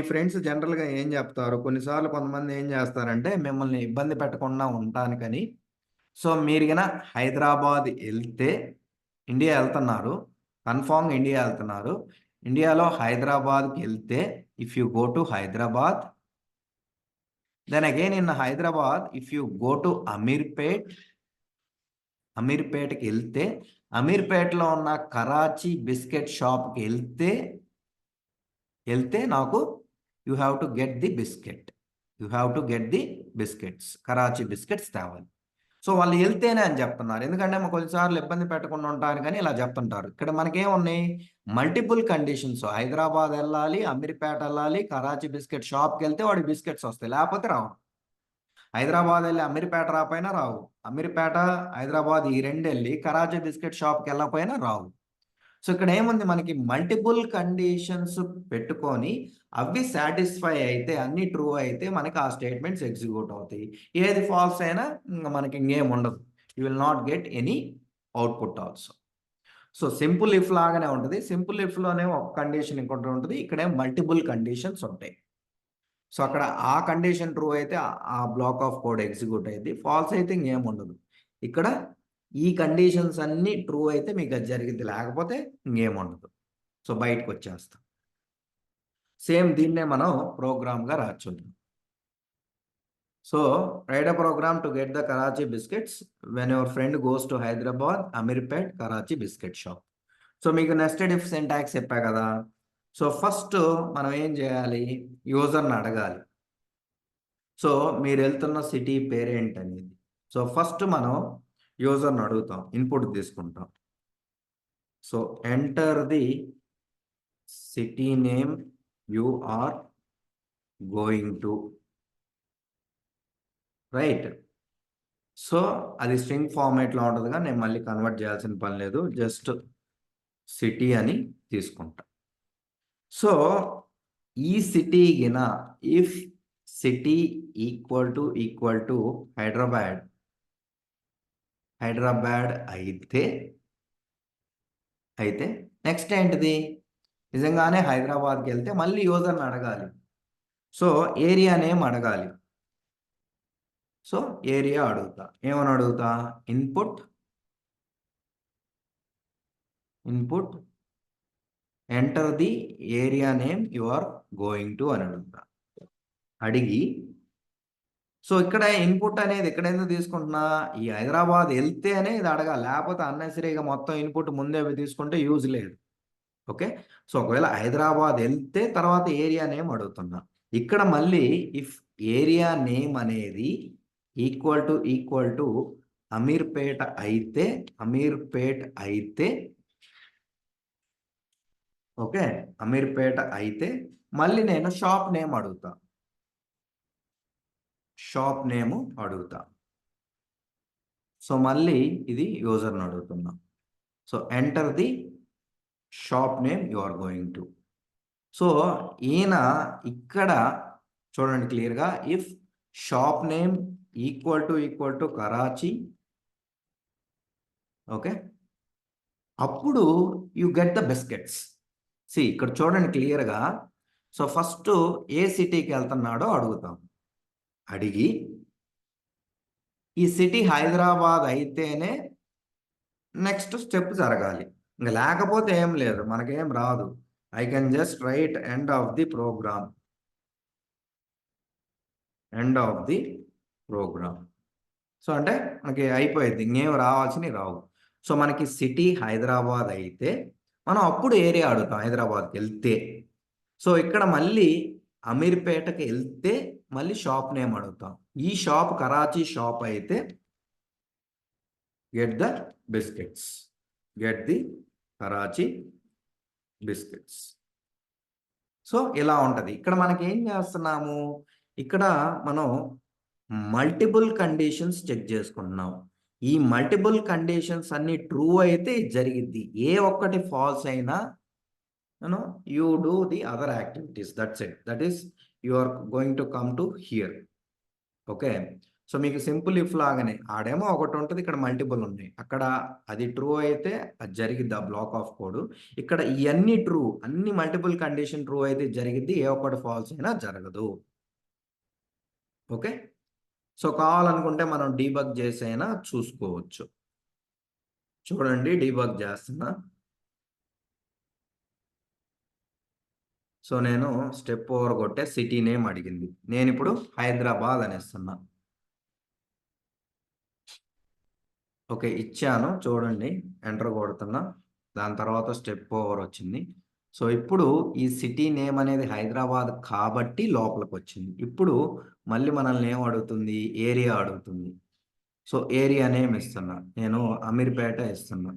ఫ్రెండ్స్ జనరల్గా ఏం చెప్తారు, కొన్నిసార్లు కొంతమంది ఏం చేస్తారంటే మిమ్మల్ని ఇబ్బంది పెట్టకుండా ఉండటానికని, సో మీరు గన హైదరాబాద్ వెళ్తే, ఇండియా వెళ్తున్నారు, కన్ఫామ్ ఇండియా వెళ్తున్నారు, ఇండియాలో హైదరాబాద్కి వెళ్తే, if you go to Hyderabad, then again in Hyderabad if you go to అమీర్పేట్కి వెళ్తే, అమీర్పేట్లో ఉన్న కరాచీ బిస్కెట్ షాప్కి వెళ్తే నాకు you have to get the biscuits, Karachi biscuits తేవాలి. సో వాళ్ళు వెళ్తేనే అని చెప్తున్నారు, ఎందుకంటే కొన్నిసార్లు ఇబ్బంది పెట్టకుండా ఉంటారు కానీ ఇలా చెప్తుంటారు. ఇక్కడ మనకేమున్నాయి మల్టిపుల్ కండిషన్స్, హైదరాబాద్ వెళ్ళాలి, అమీర్పేట వెళ్ళాలి, కరాచీ బిస్కెట్ షాప్కి వెళ్తే వాడి బిస్కెట్స్ వస్తాయి, లేకపోతే రావు. హైదరాబాద్ వెళ్ళి అమీర్పేట రాపోయినా రావు, అమీర్పేట హైదరాబాద్ ఈ రెండు వెళ్ళి కరాచీ బిస్కెట్ షాప్కి వెళ్ళకపోయినా రావు. సో ఇక్కడ ఏముంది, మనకి మల్టిపుల్ కండిషన్స్ పెట్టుకొని అవి సాటిస్ఫై అయితే, అన్ని ట్రూ అయితే మనకి ఆ స్టేట్మెంట్స్ ఎగ్జిక్యూట్ అవుతాయి. ఏది ఫాల్స్ అయినా మనకి ఇంకేం ఉండదు, you will not get any output also. So simple if లాగానే ఉంటుంది. సింపుల్ ఇఫ్లోనే ఒక కండిషన్ ఇంకోటి ఉంటుంది, ఇక్కడే మల్టిపుల్ కండిషన్స్ ఉంటాయి. సో అక్కడ ఆ కండిషన్ ట్రూ అయితే ఆ బ్లాక్ ఆఫ్ కోడ్ ఎగ్జిక్యూట్ అయింది, ఫాల్స్ అయితే ఇంకేం ఉండదు. ఇక్కడ ఈ కండిషన్స్ అన్నీ ట్రూ అయితే మీకు అది జరిగింది, లేకపోతే ఇంకేం ఉండదు. సో బయటకు వచ్చేస్తాం. సేమ్ దీన్నే మనం ప్రోగ్రామ్గా రాచుంటాం. So write a program to get the Karachi biscuits when your friend goes to Hyderabad, Ameerpet, Karachi biscuit shop. So మీకు నెస్టెడ్ ఇఫ్ సింటాక్స్ చెప్పా కదా. సో ఫస్ట్ మనం ఏం చేయాలి, యూజర్ని అడగాలి. సో మీరు వెళ్తున్న సిటీ పేరేంటి అనేది. సో ఫస్ట్ మనం యూజర్ని అడుగుతాం, ఇన్పుట్ తీసుకుంటాం. So enter the city name you are going to, right. So అది స్ట్రింగ్ ఫార్మేట్లో ఉంటుందిగా, నేను మళ్ళీ కన్వర్ట్ చేయాల్సిన పని లేదు, జస్ట్ సిటీ అని తీసుకుంటా. సో ఈ సిటీ గిన if city equal to Hyderabad అయితే నెక్స్ట్ ఏంటిది, నిజంగానే హైదరాబాద్కి వెళ్తే మళ్ళీ యూజర్ని అడగాలి. సో ఏరియా నేమ్ అడగాలి. సో ఏరియా అడుగుతా, ఏమని అడుగుతా, input enter the area name you are going to అని అడుగుతా. అడిగి సో ఇక్కడ ఇన్పుట్ అనేది ఎక్కడ ఎందుకు తీసుకుంటున్నా, ఈ హైదరాబాద్ వెళ్తేనే ఇది అడగాలి, లేకపోతే అన్నెసరీగా మొత్తం ఇన్పుట్ ముందే తీసుకుంటే యూజ్ లేదు. ఓకే. సో ఒకవేళ హైదరాబాద్ వెళ్తే తర్వాత ఏరియా నేమ్ అడుగుతున్నా. ఇక్కడ మళ్ళీ ఇఫ్ ఏరియా నేమ్ అనేది ఈక్వల్ టు అమీర్పేట అయితే ఓకే, అమీర్పేట అయితే మళ్ళీ నేను షాప్ నేమ్ అడుగుతా. సో మళ్ళీ ఇది యూజర్ని అడుగుతున్నా. So enter the shop name you are going to. So ఈయన ఇక్కడ చూడండి క్లియర్గా, if shop name equal to Karachi, okay, అప్పుడు you get the biscuits. See ఇక్కడ చూడండి క్లియర్గా. సో ఫస్ట్ ఏ సిటీకి వెళ్తున్నాడో అడుగుతాం. అడిగి ఈ సిటీ హైదరాబాద్ అయితేనే నెక్స్ట్ స్టెప్ జరగాలి, ఇంకా లేకపోతే ఏం లేదు, మనకేం రాదు. I can just write end of the program. So అంటే మనకి అయిపోయింది, ఇంకేం రావాల్సినవి రావు. సో మనకి సిటీ హైదరాబాద్ అయితే మనం అప్పుడు ఏరియా అడుగుతాం హైదరాబాద్కి వెళ్తే. సో ఇక్కడ మళ్ళీ అమీర్పేటకి వెళ్తే మళ్ళీ షాప్ నేమ్ అడుగుతాం. ఈ షాప్ కరాచీ షాప్ అయితే get the Karachi biscuits. So ఇలా ఉంటుంది. ఇక్కడ మనకి ఏం చేస్తున్నాము, ఇక్కడ మనం మల్టిపుల్ కండిషన్స్ చెక్ చేసుకుంటున్నాం. ఈ మల్టిపుల్ కండిషన్స్ అన్ని ట్రూ అయితే జరిగిద్ది, ఏ ఒక్కటి ఫాల్స్ అయినా you do the other activities, that's it. That is you are going to come to here. Okay. So మీకు సింపుల్ ఇఫ్ లాగానే, ఆడేమో ఒకటి ఉంటుంది, ఇక్కడ మల్టిపుల్ ఉన్నాయి. అక్కడ అది ట్రూ అయితే అది జరిగిద్ది ఆ బ్లాక్ ఆఫ్ కోడ్. ఇక్కడ ఇవన్నీ ట్రూ, అన్ని మల్టిపుల్ కండిషన్ ట్రూ అయితే జరిగిద్ది, ఏ ఒక్కటి ఫాల్స్ అయినా జరగదు. ఓకే. సో కావాలనుకుంటే మనం డీబగ్ చేసైనా చూసుకోవచ్చు. చూడండి డీబగ్ చేస్తున్నా. సో నేను స్టెప్ ఓవర్ కొట్టే సిటీ నేమ్ అడిగింది, నేను ఇప్పుడు హైదరాబాద్ అనేస్తున్నా. ఓకే ఇచ్చాను, చూడండి ఎంటర్ కొడుతున్నా. దాని తర్వాత స్టెప్ ఓవర్ వచ్చింది. సో ఇప్పుడు ఈ సిటీ నేమ్ అనేది హైదరాబాద్ కాబట్టి లోపలికి వచ్చింది. ఇప్పుడు మళ్ళీ మనల్ని ఏం అడుగుతుంది, ఏరియా అడుగుతుంది. సో ఏరియా నేమ్ ఇస్తున్నా, నేను అమీర్పేట ఇస్తున్నా.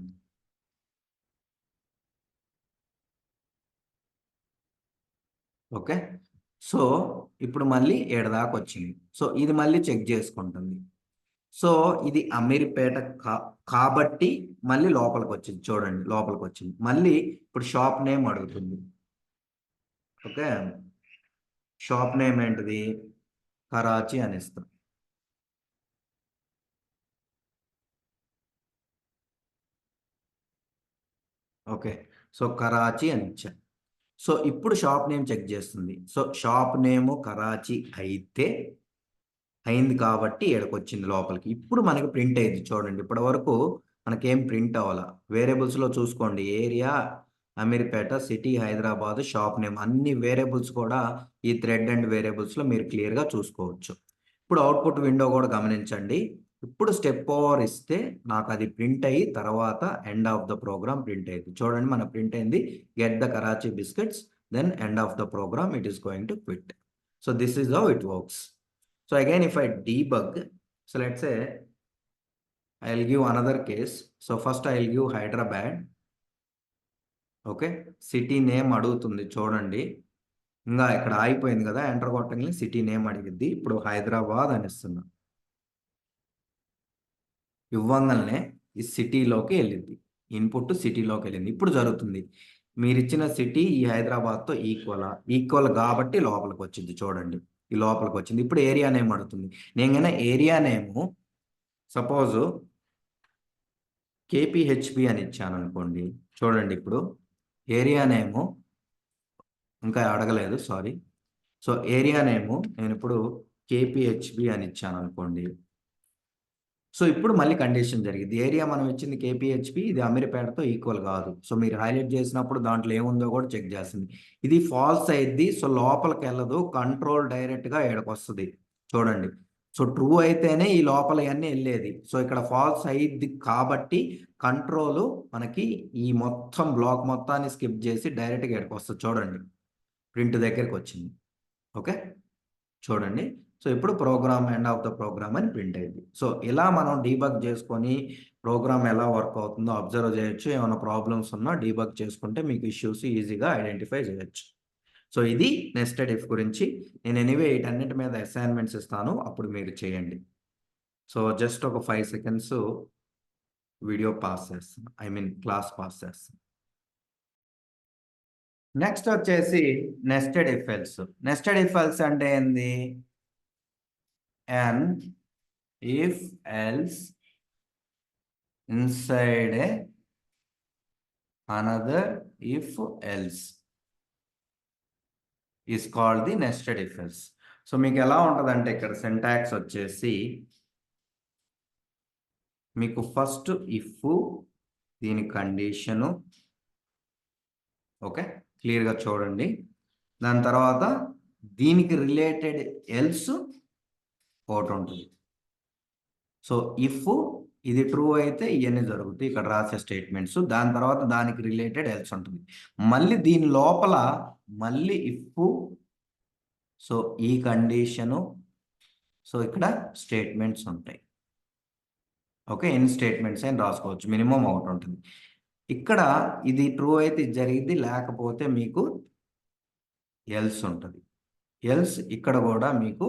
ఓకే. సో ఇప్పుడు మళ్ళీ 7 దాకా వచ్చింది. సో ఇది మళ్ళీ చెక్ చేసుకుంటుంది. సో ఇది అమీర్పేట కాబట్టి మళ్ళీ లోపలికి వచ్చింది, చూడండి లోపలికి వచ్చింది. మళ్ళీ ఇప్పుడు షాప్ నేమ్ అడుగుతుంది. ఓకే, షాప్ నేమ్ ఏంటిది, కరాచీ అని ఇస్తాం. ఓకే. సో కరాచీ అని ఇచ్చా. సో ఇప్పుడు షాప్ నేమ్ చెక్ చేస్తుంది. సో షాప్ నేము కరాచీ అయితే అయింది కాబట్టి ఏడకొచ్చింది లోపలికి. ఇప్పుడు మనకి ప్రింట్ అయింది చూడండి. ఇప్పటి వరకు మనకేం ప్రింట్ అవ్వాల. వేరియబుల్స్లో చూసుకోండి, area, Ameerpet, city Hyderabad, shop name, అన్ని వేరియబుల్స్ కూడా ఈ థ్రెడ్ అండ్ వేరియబుల్స్లో మీరు క్లియర్గా చూసుకోవచ్చు. ఇప్పుడు అవుట్పుట్ విండో కూడా గమనించండి. ఇప్పుడు స్టెప్ ఓవర్ ఇస్తే నాకు అది ప్రింట్ అయ్యి తర్వాత end of the program print అయింది. చూడండి మన ప్రింట్ అయింది, get the Karachi biscuits, then end of the program it is going to quit. So this is how it works. So again, if I debug, so let's say I will give another case. So first I will give Hyderabad. Okay, city name అడుగుతుంది చూడండి. ఇంకా ఇక్కడ ఆగిపోయింది కదా, enter కొట్టంగానే city name అడిగిద్ది. ఇప్పుడు హైదరాబాద్ అని ఇస్తున్నా. ఇవ్వంగానే ఈ సిటీలోకి వెళ్ళింది, ఇన్పుట్ సిటీలోకి వెళ్ళింది. ఇప్పుడు జరుగుతుంది, మీరు ఇచ్చిన సిటీ ఈ హైదరాబాద్తో ఈక్వల్ కాబట్టి లోపలికి వచ్చింది. చూడండి, ఈ లోపలికి వచ్చింది. ఇప్పుడు ఏరియా నేమ్ అడుగుతుంది. నేను ఏరియా నేము సపోజ్ కేపీహెచ్బి అని ఇచ్చాను అనుకోండి. చూడండి, ఇప్పుడు ఏరియా నేము ఇంకా అడగలేదు, సారీ. సో ఏరియా నేము నేను ఇప్పుడు కేపీహెచ్బి అని ఇచ్చాను అనుకోండి. సో ఇప్పుడు మళ్ళీ కండిషన్ జరిగింది. ఏరియా మనం ఇచ్చింది కేపీహెచ్పి, ఇది అమీర్పేటతో ఈక్వల్ కాదు. సో మీరు హైలైట్ చేసినప్పుడు దాంట్లో ఏముందో కూడా చెక్ చేస్తుంది. ఇది ఫాల్స్ అయింది, సో లోపలికి వెళ్ళదు, కంట్రోల్ డైరెక్ట్గా ఏడకు వస్తుంది. చూడండి, సో ట్రూ అయితేనే ఈ లోపల అన్నీ వెళ్ళేది. సో ఇక్కడ ఫాల్స్ అయ్యిద్ది కాబట్టి కంట్రోల్ మనకి ఈ మొత్తం బ్లాక్ మొత్తాన్ని స్కిప్ చేసి డైరెక్ట్గా ఏడకు వస్తుంది. చూడండి, ప్రింట్ దగ్గరికి వచ్చింది. ఓకే, చూడండి. సో ఇప్పుడు program end of the program అని ప్రింట్ అయింది. సో ఇలా మనం డీబగ్ చేసుకొని ప్రోగ్రామ్ ఎలా వర్క్ అవుతుందో అబ్జర్వ్ చేయొచ్చు. ఏమైనా ప్రాబ్లమ్స్ ఉన్నా డీబగ్ చేసుకుంటే మీకు ఇష్యూస్ ఈజీగా ఐడెంటిఫై చేయొచ్చు. సో ఇది నెస్టెడ్ ఇఫ్ గురించి. నేను ఎనీవే వీటన్నిటి మీద అసైన్మెంట్స్ ఇస్తాను, అప్పుడు మీరు చేయండి. సో జస్ట్ ఒక 5 సెకండ్స్ వీడియో పాస్ చేస్తాను, ఐ మీన్ క్లాస్ పాస్ చేస్తాను. నెక్స్ట్ వచ్చేసి nested if else. Nested if else అంటే ఏంది? an if else inside another if else is called the nested if else. So మీకు ఎలా ఉంటుందంటే ఇక్కడ సింటాక్స్ వచ్చేసి మీకు ఫస్ట్ ఇఫ్ దీని కండిషను, ఓకే, క్లియర్గా చూడండి. దాని తర్వాత దీనికి రిలేటెడ్ ఎల్స్ ఒకటి ఉంటుంది. సో ఇఫ్ ఇది ట్రూ అయితే ఇవన్నీ జరుగుతాయి, ఇక్కడ రాసే స్టేట్మెంట్స్. దాని తర్వాత దానికి రిలేటెడ్ ఎల్స్ ఉంటుంది. మళ్ళీ దీని లోపల మళ్ళీ ఇఫ్, సో ఈ కండిషను, సో ఇక్కడ స్టేట్మెంట్స్ ఉంటాయి. ఓకే, ఎన్ని స్టేట్మెంట్స్ అయినా రాసుకోవచ్చు, మినిమం ఒకటి ఉంటుంది. ఇక్కడ ఇది ట్రూ అయితే ఇది జరిగింది, లేకపోతే మీకు ఎల్స్ ఉంటుంది. ఎల్స్ ఇక్కడ కూడా మీకు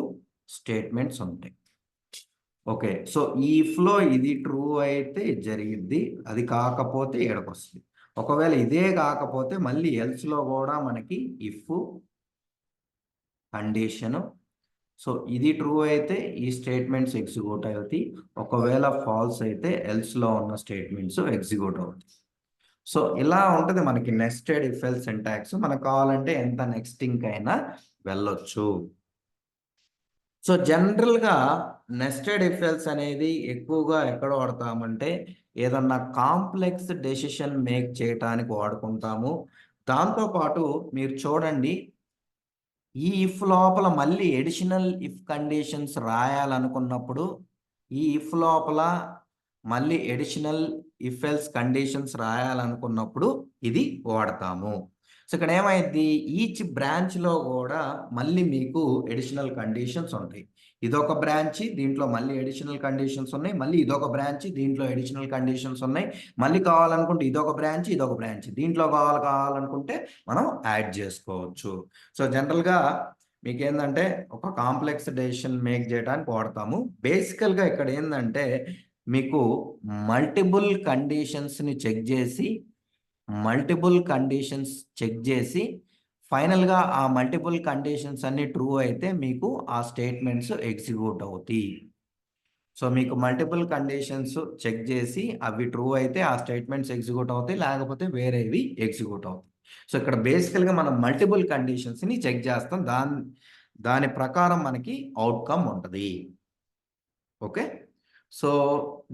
స్టేట్మెంట్స్ ఉంటాయి. ఓకే, సో ఈ ఇఫ్లో ఇది ట్రూ అయితే ఇది జరిగిద్ది, అది కాకపోతే వస్తుంది. ఒకవేళ ఇదే కాకపోతే మళ్ళీ ఎల్స్లో కూడా మనకి ఇఫ్ కండిషను, సో ఇది ట్రూ అయితే ఈ స్టేట్మెంట్స్ ఎగ్జిక్యూట్ అవుతాయి, ఒకవేళ ఫాల్స్ అయితే ఎల్స్లో ఉన్న స్టేట్మెంట్స్ ఎగ్జిక్యూట్ అవుతాయి. సో ఇలా ఉంటుంది మనకి నెస్టెడ్ ఇఫ్ ఎల్స్ సింటాక్స్. మనకు కావాలంటే ఎంత నెక్స్టింగ్ అయినా వెళ్ళొచ్చు. సో జనరల్గా నెస్టెడ్ ఇఫ్ ఎల్స్ అనేది ఎక్కువగా ఎక్కడ వాడతామంటే ఏదన్నా కాంప్లెక్స్ డెసిషన్ మేక్ చేయటానికి వాడుకుంటాము. దాంతోపాటు మీరు చూడండి, ఈ ఇఫ్ లోపల మళ్ళీ ఎడిషనల్ ఇఫ్ కండిషన్స్ రాయాలనుకున్నప్పుడు ఈ ఇఫ్ లోపల మళ్ళీ ఎడిషనల్ ఇఫ్ ఎల్స్ కండిషన్స్ రాయాలనుకున్నప్పుడు ఇది వాడతాము. సో ఇక్కడ ఏమైంది, ఈచ్ బ్రాంచ్లో కూడా మళ్ళీ మీకు ఎడిషనల్ కండిషన్స్ ఉంటాయి. ఇదొక బ్రాంచ్, దీంట్లో మళ్ళీ ఎడిషనల్ కండిషన్స్ ఉన్నాయి. మళ్ళీ ఇదొక బ్రాంచ్, దీంట్లో ఎడిషనల్ కండిషన్స్ ఉన్నాయి. మళ్ళీ కావాలనుకుంటే ఇదొక బ్రాంచ్, దీంట్లో కావాలనుకుంటే మనం యాడ్ చేసుకోవచ్చు. సో జనరల్గా మీకు ఏంటంటే ఒక కాంప్లెక్స్ డెసిషన్ మేక్ చేయడానికి వాడతాము. బేసికల్గా ఇక్కడ ఏంటంటే మీకు మల్టిపుల్ కండిషన్స్ని చెక్ చేసి ఫైనల్గా ఆ మల్టిపుల్ కండిషన్స్ అన్ని ట్రూ అయితే మీకు ఆ స్టేట్మెంట్స్ ఎగ్జిక్యూట్ అవుతాయి. సో మీకు మల్టిపుల్ కండిషన్స్ చెక్ చేసి అవి ట్రూ అయితే ఆ స్టేట్మెంట్స్ ఎగ్జిక్యూట్ అవుతాయి, లేకపోతే వేరేవి ఎగ్జిక్యూట్ అవుతాయి. సో ఇక్కడ బేసికల్గా మనం మల్టిపుల్ కండిషన్స్ని చెక్ చేస్తాం, దాని ప్రకారం మనకి అవుట్కమ్ ఉంటుంది. ఓకే, సో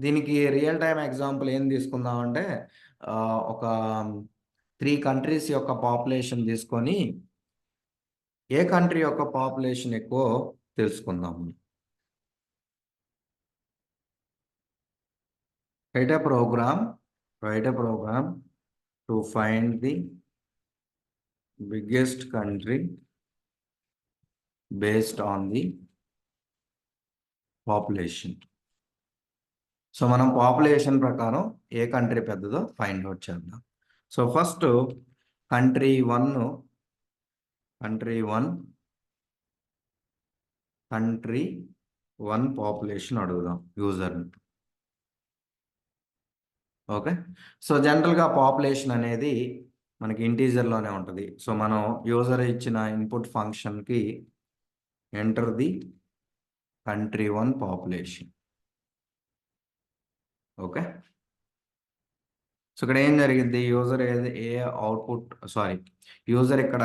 దీనికి రియల్ టైం ఎగ్జాంపుల్ ఏం తీసుకుందామంటే ఒక 3 కంట్రీస్ యొక్క పాపులేషన్ తీసుకొని ఏ కంట్రీ యొక్క పాపులేషన్ ఎక్కువ తెలుసుకుందాము. write a program to find the biggest country based on the population. So మనం పాపులేషన్ ప్రకారం ఏ కంట్రీ పెద్దదో ఫైండ్ అవుట్ చేద్దాం. So first country one country one population అడుగుదాం యూజర్ని. ఓకే. సో జనరల్గా పాపులేషన్ అనేది మనకి ఇంటీజర్లోనే ఉంటుంది. సో మనం యూజర్ ఇచ్చిన ఇన్పుట్ ఫంక్షన్కి enter the country one population. Okay. So ఇక్కడ ఏం జరిగింది, యూజర్ ఏ అవుట్పుట్ యూజర్ ఇక్కడ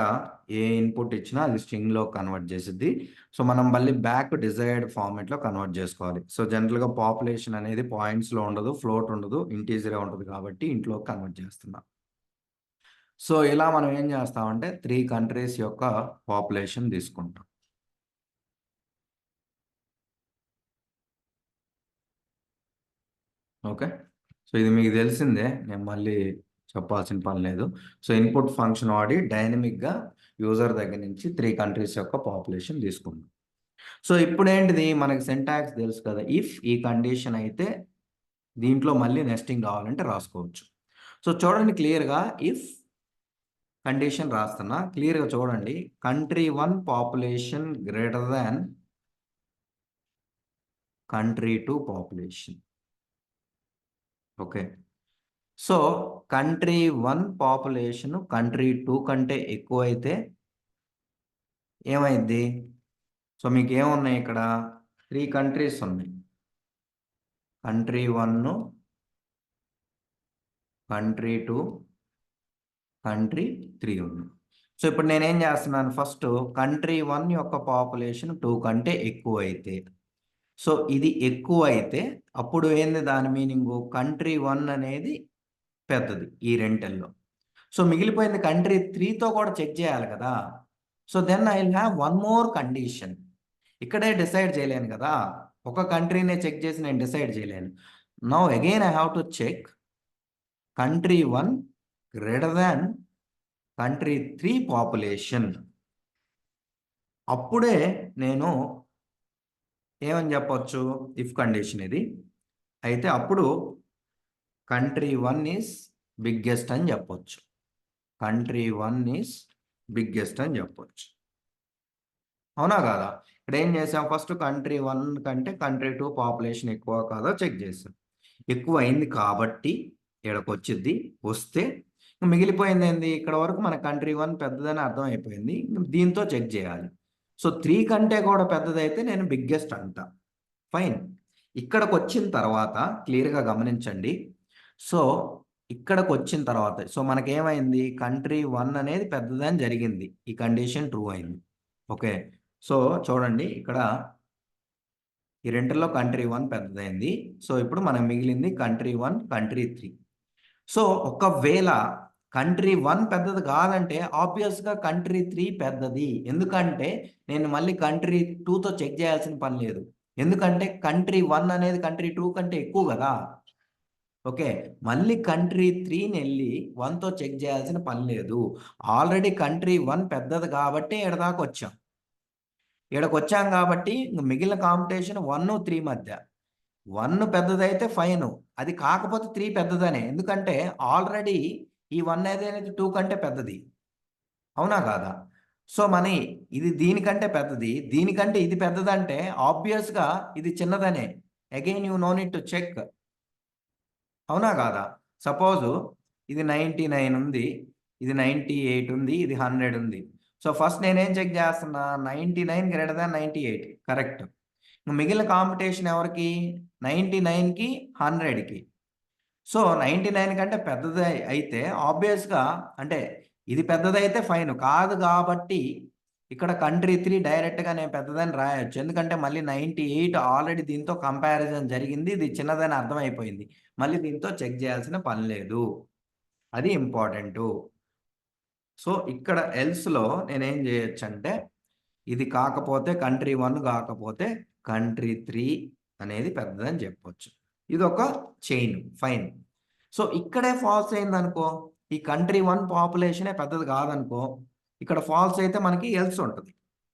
ఏ ఇన్పుట్ ఇచ్చినా అది స్ట్రింగ్లో కన్వర్ట్ చేసిద్ది. సో మనం మళ్ళీ బ్యాక్ డిజైర్డ్ ఫార్మాట్లో కన్వర్ట్ చేసుకోవాలి. సో జనరల్గా పాపులేషన్ అనేది పాయింట్స్లో ఉండదు, ఫ్లోట్ ఉండదు, ఇంటీజరే ఉంటుంది కాబట్టి ఇంట్లో కన్వర్ట్ చేస్తున్నాం. సో ఇలా మనం ఏం చేస్తామంటే 3 కంట్రీస్ యొక్క పాపులేషన్ తీసుకుంటాం. ఓకే. సో ఇది మీకు తెలిసిందే, నేను మళ్ళీ చెప్పాల్సిన పని లేదు. సో ఇన్పుట్ ఫంక్షన్ వాడి డైనమిక్గా యూజర్ దగ్గర నుంచి 3 కంట్రీస్ యొక్క పాపులేషన్ తీసుకుందాం. సో ఇప్పుడు ఏంటిది, మనకి సింటాక్స్ తెలుసు కదా, ఇఫ్ ఈ కండిషన్ అయితే దీంట్లో మళ్ళీ నెస్టింగ్ కావాలంటే రాసుకోవచ్చు. సో చూడండి క్లియర్గా, ఇఫ్ కండిషన్ రాస్తున్నా, క్లియర్గా చూడండి, country one population greater than country two population. Okay. So country one population country two కంటే ఎక్కువ అయితే ఏమైంది, సో మీకు ఏమున్నాయి ఇక్కడ 3 కంట్రీస్ ఉన్నాయి, country one, country two, country three ఉంది. సో ఇప్పుడు నేనేం చేస్తున్నాను, ఫస్ట్ కంట్రీ వన్ యొక్క పాపులేషన్ 2 కంటే ఎక్కువ అయితే, సో ఇది ఎక్కువ అయితే అప్పుడు ఏంది దాని మీనింగు, కంట్రీ వన్ అనేది పెద్దది ఈ రెంటల్లో. సో మిగిలిపోయింది కంట్రీ త్రీతో కూడా చెక్ చేయాలి కదా. So then I will have one more condition. ఇక్కడే డిసైడ్ చేయలేను కదా, ఒక కంట్రీనే చెక్ చేసి నేను డిసైడ్ చేయలేను. Now again I have to check country one greater than country three population. అప్పుడే నేను ఏమని చెప్పొచ్చు, ఇఫ్ కండిషన్ ఇది అయితే అప్పుడు కంట్రీ వన్ ఈస్ బిగ్గెస్ట్ అని చెప్పొచ్చు, కంట్రీ వన్ ఈస్ బిగ్గెస్ట్ అని చెప్పొచ్చు. అవునా కాదా? ఇక్కడ ఏం చేసాం, ఫస్ట్ కంట్రీ వన్ కంటే కంట్రీ టూ పాపులేషన్ ఎక్కువ కాదో చెక్ చేసాం. ఎక్కువ అయింది కాబట్టి ఇక్కడికి వచ్చింది, వస్తే మిగిలిపోయింది ఏంది, ఇక్కడ వరకు మన కంట్రీ వన్ పెద్దదని అర్థం అయిపోయింది, దీంతో చెక్ చేయాలి. సో 3 కంటే కూడా పెద్దదైతే నేను బిగ్గెస్ట్ అంట. ఫైన్. ఇక్కడికి వచ్చిన తర్వాత క్లియర్గా గమనించండి. సో ఇక్కడికి వచ్చిన తర్వాత సో మనకేమైంది, కంట్రీ వన్ అనేది పెద్దదని జరిగింది, ఈ కండిషన్ ట్రూ అయింది. ఓకే. సో చూడండి ఇక్కడ ఈ రెండులో కంట్రీ వన్ పెద్దదైంది. సో ఇప్పుడు మనకు మిగిలింది country one, country three. So ఒకవేళ కంట్రీ వన్ పెద్దది కాదంటే ఆబ్వియస్గా కంట్రీ త్రీ పెద్దది. ఎందుకంటే నేను మళ్ళీ కంట్రీ టూతో చెక్ చేయాల్సిన పని లేదు, ఎందుకంటే కంట్రీ వన్ అనేది కంట్రీ టూ కంటే ఎక్కువ కదా. ఓకే. మళ్ళీ కంట్రీ త్రీని వెళ్ళి వన్తో చెక్ చేయాల్సిన పని లేదు, ఆల్రెడీ కంట్రీ వన్ పెద్దది కాబట్టి ఇక్కడ దాకా వచ్చాం. ఇక్కడికి వచ్చాం కాబట్టి మిగిలిన కాంపిటీషన్ 1, 3 మధ్య. 1 పెద్దదైతే ఫైన్, అది కాకపోతే 3 పెద్దదనే, ఎందుకంటే ఆల్రెడీ ఈ 1 అనేది 2 కంటే పెద్దది. అవునా కాదా? సో ఇది దీనికంటే పెద్దది, దీనికంటే ఇది పెద్దదంటే ఆబ్వియస్గా ఇది చిన్నదనే. Again you know need to check. అవునా కాదా? సపోజు ఇది 99 ఉంది, ఇది 98 ఉంది, ఇది 100 ఉంది. సో ఫస్ట్ నేనేం చెక్ చేస్తున్నా, 99 గ్రేటర్ దాన్ 98 కరెక్ట్. మిగిలిన కాంపిటీషన్ ఎవరికి, 99కి 100కి. సో 99 కంటే పెద్దది అయితే ఆబ్వియస్గా, అంటే ఇది పెద్దదైతే ఫైన్, కాదు కాబట్టి ఇక్కడ కంట్రీ త్రీ డైరెక్ట్గా నేను పెద్దదని రాయొచ్చు, ఎందుకంటే మళ్ళీ 98 ఆల్రెడీ దీంతో కంపారిజన్ జరిగింది, ఇది చిన్నదని అర్థమైపోయింది, మళ్ళీ దీంతో చెక్ చేయాల్సిన పని లేదు. అది ఇంపార్టెంటు. సో ఇక్కడ ఎల్స్లో నేనేం చేయొచ్చు అంటే, ఇది కాకపోతే కంట్రీ వన్ కాకపోతే కంట్రీ త్రీ అనేది పెద్దదని చెప్పొచ్చు. ఇది ఒక చైన్, ఫైన్. సో ఇక్కడే ఫాల్స్ అయిందనుకో, ఈ కంట్రీ వన్ పాపులేషనే పెద్దది కాదనుకో, ఇక్కడ ఫాల్స్ అయితే మనకి ఎల్స్ ఉంటుంది.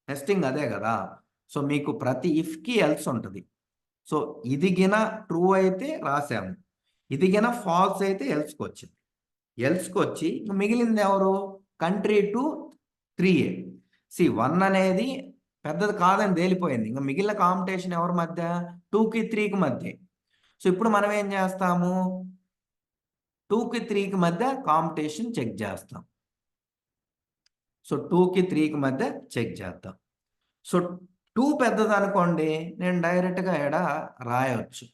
నెస్టింగ్ అదే కదా. సో మీకు ప్రతి ఇఫ్కి ఎల్స్ ఉంటుంది. సో ఇది గిన ట్రూ అయితే రాసాము, ఇది గిన ఫాల్స్ అయితే ఎల్స్కి వచ్చింది. ఎల్స్కి వచ్చి మిగిలింది ఎవరు? Country 2 3A. 1 అనేది పెద్దది కాదని తేలిపోయింది. ఇంకా మిగిలిన కాంపిటీషన్ ఎవరి మధ్య? 2కి 3కి మధ్య. సో ఇప్పుడు మనం ఏం చేస్తాము? 2కి 3కి మధ్య కాంపిటీషన్ చెక్ చేస్తాం. సో 2కి 3కి మధ్య చెక్ చేద్దాం. సో 2 పెద్దది అనుకోండి, నేను డైరెక్ట్గా ఎడ రాయవచ్చు.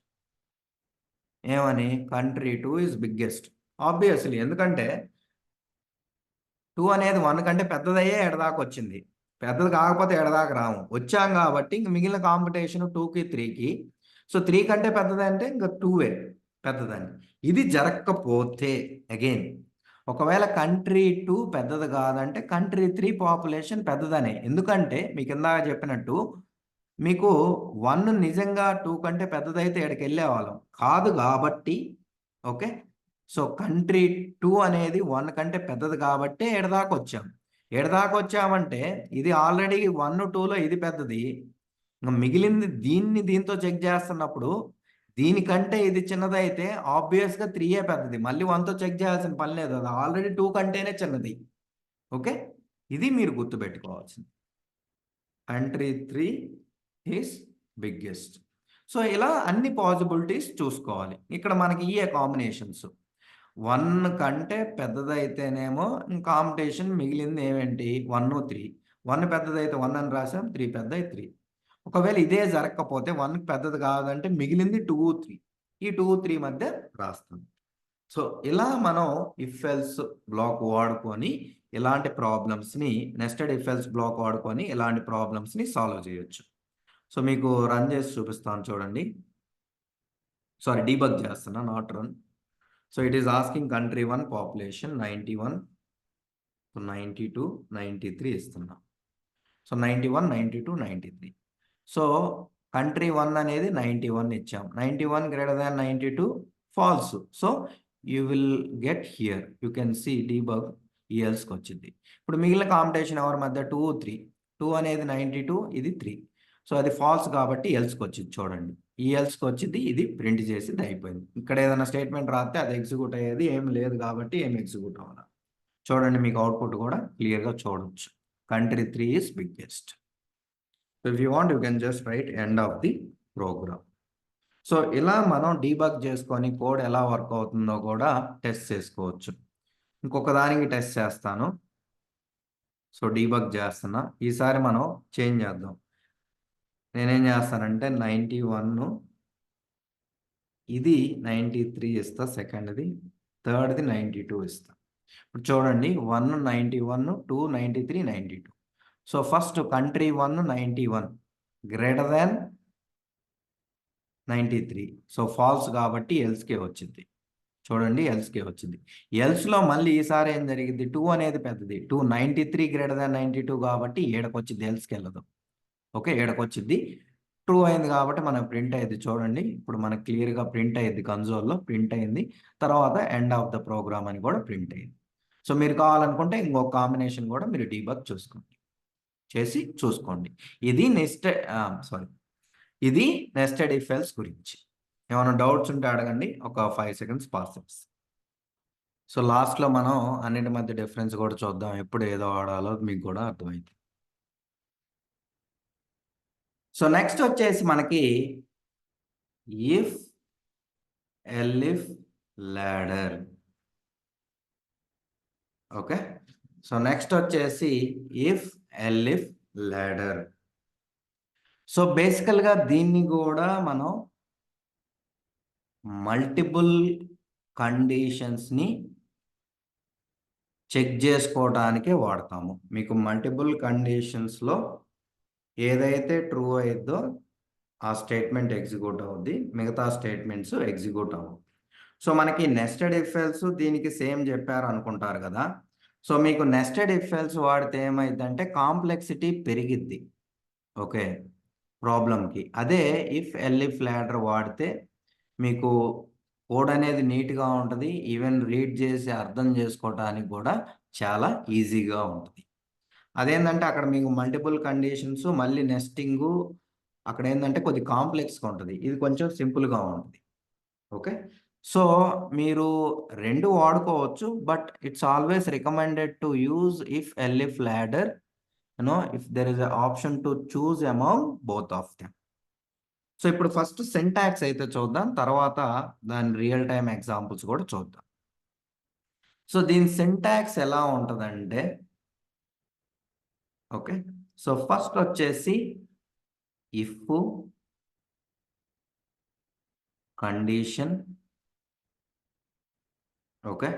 ఏమని? Country 2 is biggest. ఆబ్వియస్లీ, ఎందుకంటే 2 అనేది 1 కంటే పెద్దదయ్యే ఎడదాకా వచ్చింది. పెద్దది కాకపోతే ఎడదాకా రాము. వచ్చాం కాబట్టి ఇంక మిగిలిన కాంపిటీషన్ 2కి 3కి. సో 3 కంటే పెద్దదంటే ఇంకా 2ఏ పెద్దదని. ఇది జరగకపోతే అగైన్ ఒకవేళ కంట్రీ 2 పెద్దది కాదంటే కంట్రీ 3 పాపులేషన్ పెద్దదనే. ఎందుకంటే మీకు ఇందాక చెప్పినట్టు మీకు 1 నిజంగా 2 కంటే పెద్దదైతే ఎక్కడికి వెళ్ళేవాళ్ళం కాదు కాబట్టి. ఓకే, సో కంట్రీ 2 అనేది 1 కంటే పెద్దది కాబట్టి ఎడదాకా వచ్చాం. ఎడదాకా వచ్చామంటే ఇది ఆల్రెడీ 1 2లో ఇది పెద్దది. ఇంకా మిగిలింది దీంతో చెక్ చేస్తున్నప్పుడు దీనికంటే ఇది చిన్నదైతే ఆబ్వియస్గా 3ఏ పెద్దది. మళ్ళీ 1తో చెక్ చేయాల్సిన పని లేదు, అది ఆల్రెడీ 2 కంటేనే చిన్నది. ఓకే, ఇది మీరు గుర్తుపెట్టుకోవాల్సింది. Country 3 is biggest. సో ఇలా అన్ని పాసిబిలిటీస్ చూసుకోవాలి. ఇక్కడ మనకి ఇయే కాంబినేషన్స్. 1 కంటే పెద్దదైతేనేమో కాంపిటీషన్ మిగిలింది ఏమేంటి? 1 3. 1 పెద్దదైతే 1 అని రాసాం, 3 పెద్దది 3. ఒకవేళ ఇదే జరగకపోతే 1 పెద్దది కాదంటే మిగిలింది 2 3. ఈ 2 3 మధ్య రాస్తాం. సో ఇలా మనం ఇఫ్ ఎల్స్ బ్లాక్ వాడుకొని ఇలాంటి ప్రాబ్లమ్స్ని, నెస్టెడ్ ఇఫ్ ఎల్స్ బ్లాక్ వాడుకొని ఇలాంటి ప్రాబ్లమ్స్ని సాల్వ్ చేయొచ్చు. సో మీకు రన్ చేసి చూపిస్తాను చూడండి. సారీ, డీబగ్ చేస్తున్నా, not run. So it is asking country 1 population 91, 92, 93 ఇస్తున్నా. సో 91, 92, 93. సో కంట్రీ 1 అనేది 91 ఇచ్చాం. 91 greater than 92 false. So you will get here, you can see debug ఈఎల్స్కి వచ్చింది. ఇప్పుడు మిగిలిన కాంపిటీషన్ ఎవరి మధ్య? 2 3. 2 అనేది 92, ఇది 3. సో అది ఫాల్స్ కాబట్టి ఎల్స్కి వచ్చింది. చూడండి, ఈ ఎల్స్కి వచ్చింది, ఇది ప్రింట్ చేసింది, అయిపోయింది. ఇక్కడ ఏదైనా స్టేట్మెంట్ రాస్తే అది ఎగ్జిక్యూట్ అయ్యేది ఏం లేదు కాబట్టి ఏం ఎగ్జిక్యూట్ అవ్వాలి. చూడండి, మీకు అవుట్పుట్ కూడా క్లియర్గా చూడవచ్చు. Country 3 is biggest. So if you want, you can just write end of the program. So ఇలా మనం డీబగ్ చేసుకొని కోడ్ ఎలా వర్క్ అవుతుందో కూడా టెస్ట్ చేసుకోవచ్చు. ఇంకొక దానికి టెస్ట్ చేస్తాను. సో డీబగ్ చేస్తున్నా, ఈసారి మనం చేంజ్ చేద్దాం. నేనేం చేస్తానంటే 91, ఇది 93 ఇస్తా, సెకండ్ది, థర్డ్ది 92 ఇస్తా. ఇప్పుడు చూడండి, 1 91, 2 93, 92. So first country 1 91 greater than 93. So false కాబట్టి ఎల్స్కే వచ్చింది. చూడండి, ఎల్స్కే వచ్చింది. ఎల్స్లో మళ్ళీ ఈసారి ఏం జరిగింది? 2 అనేది పెద్దది. 2 93 గ్రేటర్ దాన్ 92 కాబట్టి ఏడకొచ్చింది, ఎల్స్కి వెళ్ళదు. ఓకే, ఏడకొచ్చింది. ట్రూ అయింది కాబట్టి మనకు ప్రింట్ అయ్యింది. చూడండి, ఇప్పుడు మనకు క్లియర్గా ప్రింట్ అయ్యింది, కన్సోల్లో ప్రింట్ అయింది. తర్వాత ఎండ్ ఆఫ్ ద ప్రోగ్రామ్ అని కూడా ప్రింట్ అయింది. సో మీరు కావాలనుకుంటే ఇంకొక కాంబినేషన్ కూడా మీరు డీబగ్ చేసి చూసుకోండి. ఇది ఇది నెస్టెడ్ ఇఫ్ ఎల్స్ గురించి. ఏమైనా డౌట్స్ ఉంటే అడగండి, ఒక 5 సెకండ్స్ పాస్ చేస్తాం. సో లాస్ట్లో మనం అన్నిటి మధ్య డిఫరెన్స్ కూడా చూద్దాం, ఎప్పుడు ఏదో ఆడాలో మీకు కూడా అర్థమైంది. సో నెక్స్ట్ వచ్చేసి మనకి if elif ladder. Okay, so next వచ్చేసి ఇఫ్ ఎల్ఇఫ్ లాడర్. సో బేసికల్గా దీన్ని కూడా మనం మల్టిపుల్ కండిషన్స్ని చెక్ చేసుకోవడానికే వాడతాము. మీకు మల్టిపుల్ కండిషన్స్లో ఏదైతే ట్రూ అయిద్దో ఆ స్టేట్మెంట్ ఎగ్జిక్యూట్ అవుద్ది, మిగతా స్టేట్మెంట్స్ ఎగ్జిక్యూట్ అవ్వవు. సో మనకి నెస్టెడ్ ఇఫ్ ఎల్స్ దీనికి సేమ్ చెప్పారు అనుకుంటారు కదా. సో మీకు నెస్టెడ్ ఇఫ్ ఎల్స్ వాడితే ఏమైందంటే కాంప్లెక్సిటీ పెరిగిద్ది. ఓకే, ప్రాబ్లంకి. అదే ఇఫ్ ఎల్ఇఫ్ లాడర్ వాడితే మీకు కోడ్ అనేది నీట్గా ఉంటుంది, ఈవెన్ రీడ్ చేసి అర్థం చేసుకోవడానికి కూడా చాలా ఈజీగా ఉంటుంది. అదేంటంటే అక్కడ మీకు మల్టిపుల్ కండిషన్స్, మళ్ళీ నెస్టింగు, అక్కడ ఏంటంటే కొద్ది కాంప్లెక్స్గా ఉంటుంది, ఇది కొంచెం సింపుల్గా ఉంటుంది. ఓకే, సో మీరు రెండు వాడుకోవచ్చు, but it's always recommended to use if elif ladder, if there is a option to choose among both of them. So ఇప్పుడు ఫస్ట్ సింటాక్స్ అయితే చూద్దాం, తర్వాత దాని రియల్ టైమ్ ఎగ్జాంపుల్స్ కూడా చూద్దాం. సో దీని సింటాక్స్ ఎలా ఉంటుందంటే, ఓకే, సో ఫస్ట్ వచ్చేసి ఇఫ్ కండిషన్, ఓకే,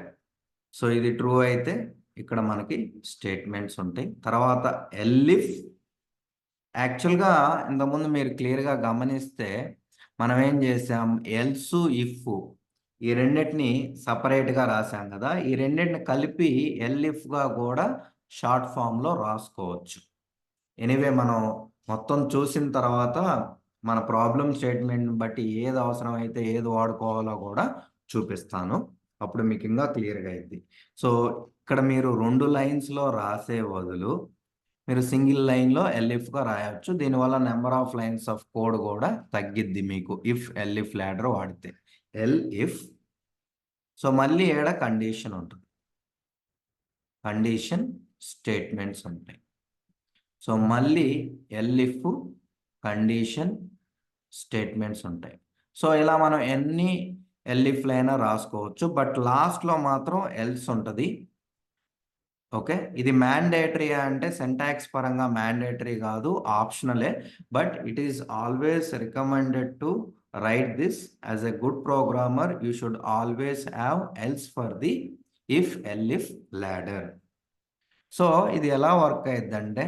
సో ఇది ట్రూ అయితే ఇక్కడ మనకి స్టేట్మెంట్స్ ఉంటాయి. తర్వాత ఎల్ఇఫ్, యాక్చువల్గా ఇంతకుముందు మీరు క్లియర్గా గమనిస్తే మనం ఏం చేసాం, ఎల్స్ ఇఫ్ ఈ రెండింటిని సపరేట్గా రాసాం కదా, ఈ రెండింటిని కలిపి ఎల్ఇఫ్గా కూడా షార్ట్ ఫామ్లో రాసుకోవచ్చు. ఎనీవే మనం మొత్తం చూసిన తర్వాత మన ప్రాబ్లం స్టేట్మెంట్ని బట్టి ఏది అవసరం అయితే ఏది వాడుకోవాలో కూడా చూపిస్తాను, అప్పుడు మీకు ఇంకా క్లియర్గా అయింది. సో ఇక్కడ మీరు 2 లైన్స్లో రాసే బదులు మీరు సింగిల్ లైన్లో ఎల్ఇఫ్గా రాయొచ్చు. దీనివల్ల number of lines of code కూడా తగ్గిద్ది మీకు ఇఫ్ ఎల్ఇఫ్ లాడర్ వాడితే. ఎల్ఇఫ్, సో మళ్ళీ ఏడ కండిషన్ ఉంటుంది, కండిషన్ స్టేట్మెంట్స్ ఉంటాయి. సో మళ్ళీ ఎల్ఇఫ్ కండిషన్ స్టేట్మెంట్స్ ఉంటాయి. సో ఇలా మనం ఎన్ని ఎల్ఇఫ్లైనా రాసుకోవచ్చు, బట్ లాస్ట్లో మాత్రం ఎల్స్ ఉంటుంది. ఓకే, ఇది మ్యాండేటరీ అంటే సింటాక్స్ పరంగా మ్యాండేటరీ కాదు, ఆప్షనలే, but it is always recommended to write this as a good programmer. You should always have else for the if elif ladder. So ఇది ఎలా వర్క్ అయ్యిద్దంటే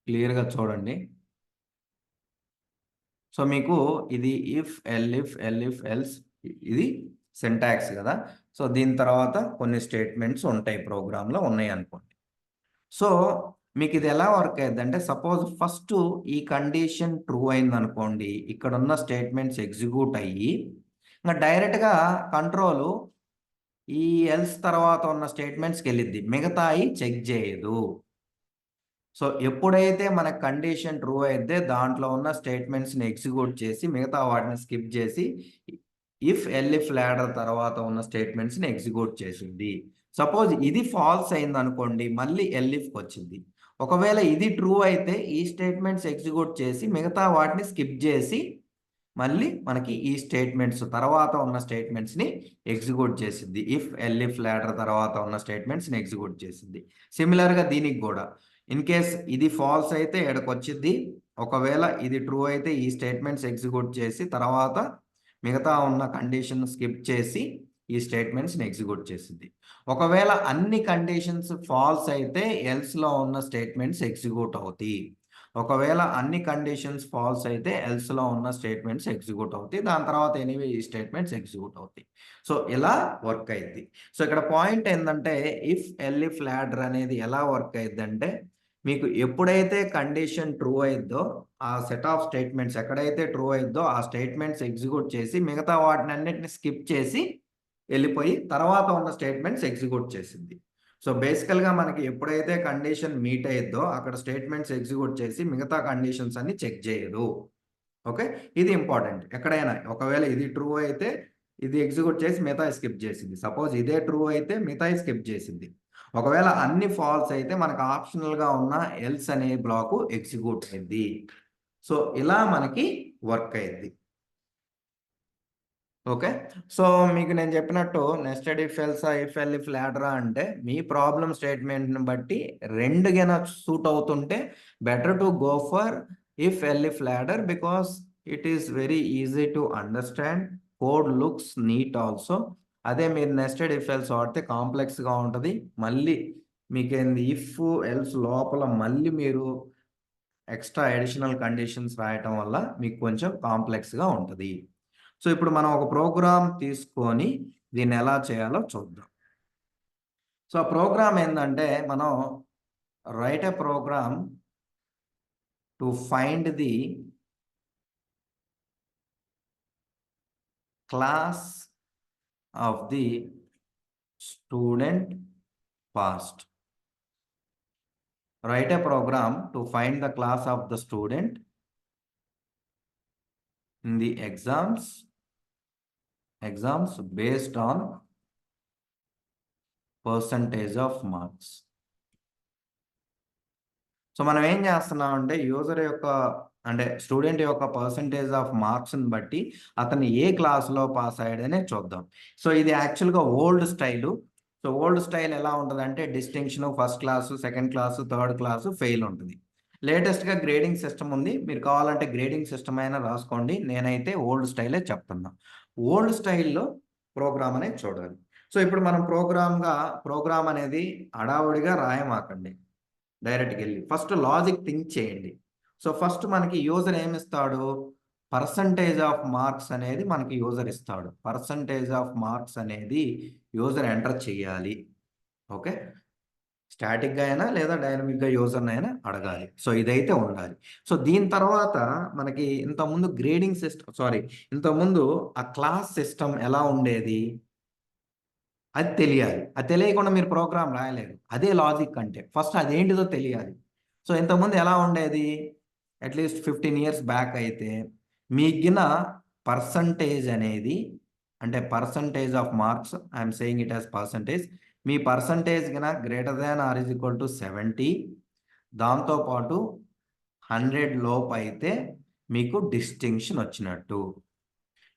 క్లియర్గా చూడండి. సో మీకు ఇది ఇఫ్ ఎల్ఇఫ్ ఎల్స్, ఇది సింటాక్స్ కదా. సో దీని తర్వాత కొన్ని స్టేట్మెంట్స్ ఉంటాయి, ప్రోగ్రాంలో ఉన్నాయి అనుకోండి. సో మీకు ఇది ఎలా వర్క్ అయ్యింది అంటే, సపోజ్ ఫస్ట్ ఈ కండిషన్ ట్రూ అయింది అనుకోండి, ఇక్కడ ఉన్న స్టేట్మెంట్స్ ఎగ్జిక్యూట్ అయ్యి ఇంకా డైరెక్ట్గా కంట్రోల్ ఈ ఎల్స్ తర్వాత ఉన్న స్టేట్మెంట్స్కి వెళ్ళిద్ది, మిగతాయి చెక్ చేయదు. సో ఎప్పుడైతే మన కండిషన్ ట్రూ అయితే దాంట్లో ఉన్న స్టేట్మెంట్స్ని ఎగ్జిక్యూట్ చేసి మిగతా వాటిని స్కిప్ చేసి ఇఫ్ ఎల్ఇఫ్ లాడర్ తర్వాత ఉన్న స్టేట్మెంట్స్ని ఎగ్జిక్యూట్ చేసింది. సపోజ్ ఇది ఫాల్స్ అయింది అనుకోండి, మళ్ళీ ఎల్ఇఫ్కి వచ్చింది. ఒకవేళ ఇది ట్రూ అయితే ఈ స్టేట్మెంట్స్ ఎగ్జిక్యూట్ చేసి మిగతా వాటిని స్కిప్ చేసి మళ్ళీ మనకి ఈ స్టేట్మెంట్స్ తర్వాత ఉన్న స్టేట్మెంట్స్ని ఎగ్జిక్యూట్ చేసింది. ఇఫ్ ఎల్ఇఫ్ లాడర్ తర్వాత ఉన్న స్టేట్మెంట్స్ని ఎగ్జిక్యూట్ చేసింది. సిమిలర్గా దీనికి కూడా ఇన్ కేస్ ఇది ఫాల్స్ అయితే ఎక్కడికి వచ్చింది, ఒకవేళ ఇది ట్రూ అయితే ఈ స్టేట్మెంట్స్ ఎగ్జిక్యూట్ చేసి తర్వాత మిగతా ఉన్న కండిషన్ స్కిప్ చేసి ఈ స్టేట్మెంట్స్ని ఎగ్జిక్యూట్ చేసింది. ఒకవేళ అన్ని కండిషన్స్ ఫాల్స్ అయితే ఎల్స్లో ఉన్న స్టేట్మెంట్స్ ఎగ్జిక్యూట్ అవుతాయి. ఒకవేళ అన్ని కండిషన్స్ ఫాల్స్ అయితే ఎల్స్లో ఉన్న స్టేట్మెంట్స్ ఎగ్జిక్యూట్ అవుతాయి. దాని తర్వాత ఎనీవే ఈ స్టేట్మెంట్స్ ఎగ్జిక్యూట్ అవుతాయి. సో ఇలా వర్క్ అయింది. సో ఇక్కడ పాయింట్ ఏంటంటే, ఇఫ్ ఎల్ఇఫ్ లాడర్ అనేది ఎలా వర్క్ అయిందంటే, మీకు ఎప్పుడైతే కండిషన్ ట్రూ అయిద్దో ఆ సెట్ ఆఫ్ స్టేట్మెంట్స్ ఎక్కడైతే ట్రూ అయిద్దో ఆ స్టేట్మెంట్స్ ఎగ్జిక్యూట్ చేసి మిగతా వాటిని అన్నిటిని స్కిప్ చేసి వెళ్ళిపోయి తర్వాత ఉన్న స్టేట్మెంట్స్ ఎగ్జిక్యూట్ చేసింది. సో బేసికల్గా మనకి ఎప్పుడైతే కండిషన్ మీట్ అయ్యిద్దో అక్కడ స్టేట్మెంట్స్ ఎగ్జిక్యూట్ చేసి మిగతా కండిషన్స్ అన్ని చెక్ చేయదు. ఓకే, ఇది ఇంపార్టెంట్. ఎక్కడైనా ఒకవేళ ఇది ట్రూ అయితే ఇది ఎగ్జిక్యూట్ చేసి మిగతా స్కిప్ చేసింది. సపోజ్ ఇదే ట్రూ అయితే మిగతా స్కిప్ చేసింది. ఒకవేళ అన్ని ఫాల్స్ అయితే మనకు ఆప్షనల్గా ఉన్న ఎల్స్ అనే బ్లాక్ ఎగ్జిక్యూట్ అయింది. సో ఇలా మనకి వర్క్ అయింది. ఓకే, సో మీకు నేను చెప్పినట్టు నెస్టెడ్ ఇఫ్ ఎల్సా ఇఫ్ ఎల్ఇఫ్ లాడరా అంటే మీ ప్రాబ్లం స్టేట్మెంట్ని బట్టి రెండు గన సూట్ అవుతుంటే better to go for if elif ladder, because it is very easy to understand, code looks neat also. అదే మీరు నెస్టెడ్ ఇఫ్ ఎల్స్ వాడితే కాంప్లెక్స్గా ఉంటుంది. మళ్ళీ మీకేంది ఇఫ్ ఎల్స్ లోపల మళ్ళీ మీరు ఎక్స్ట్రా అడిషనల్ కండిషన్స్ రాయటం వల్ల మీకు కొంచెం కాంప్లెక్స్గా ఉంటుంది. సో ఇప్పుడు మనం ఒక ప్రోగ్రామ్ తీసుకొని దీన్ని ఎలా చేయాలో చూద్దాం. సో ఆ ప్రోగ్రామ్ ఏంటంటే, మనం write a program to find the class of the student passed. write a program to find the class of the student in the exams based on percentage of marks. So మనం ఏం చేస్తున్నాం అంటే user యొక్క అంటే student యొక్క percentage of మార్క్స్ని బట్టి అతను ఏ క్లాస్లో పాస్ అయ్యాడనే చూద్దాం. సో ఇది యాక్చువల్గా old style. So old style ఎలా ఉంటుంది అంటే distinction, first class, second class, third class, fail ఉంటుంది. లేటెస్ట్గా గ్రేడింగ్ సిస్టమ్ ఉంది. మీరు కావాలంటే గ్రేడింగ్ సిస్టమ్ అయినా రాసుకోండి. నేనైతే ఓల్డ్ స్టైలే చెప్తున్నా. ఓల్డ్ స్టైల్లో ప్రోగ్రామ్ అనేది చూడాలి. సో ఇప్పుడు మనం ప్రోగ్రామ్ అనేది హడావుడిగా రాయమాకండి. డైరెక్ట్గా వెళ్ళి ఫస్ట్ లాజిక్ థింక్ చేయండి. సో ఫస్ట్ మనకి యూజర్ ఏమిస్తాడు, పర్సంటేజ్ ఆఫ్ మార్క్స్ అనేది మనకి యూజర్ ఇస్తాడు. పర్సంటేజ్ ఆఫ్ మార్క్స్ అనేది యూజర్ ఎంటర్ చేయాలి. ఓకే, స్టాటిక్గా అయినా లేదా డైనమిక్గా యూజర్ని అయినా అడగాలి. సో ఇదైతే ఉండాలి. సో దీని తర్వాత మనకి ఇంతకుముందు గ్రేడింగ్ సిస్టమ్ ఇంతకుముందు ఆ క్లాస్ సిస్టమ్ ఎలా ఉండేది అది తెలియాలి. అది తెలియకుండా మీరు ప్రోగ్రామ్ రాయలేరు. అదే లాజిక్ అంటే ఫస్ట్ అదేంటిదో తెలియాలి. సో ఇంతకుముందు ఎలా ఉండేది, అట్లీస్ట్ 15 years బ్యాక్ అయితే మీకిన పర్సంటేజ్ అనేది అంటే percentage of marks, I'm saying it as percentage. మీ పర్సంటేజ్ గిన greater than or is equal to 70, దాంతోపాటు 100 లోపు అయితే మీకు డిస్టింక్షన్ వచ్చినట్టు.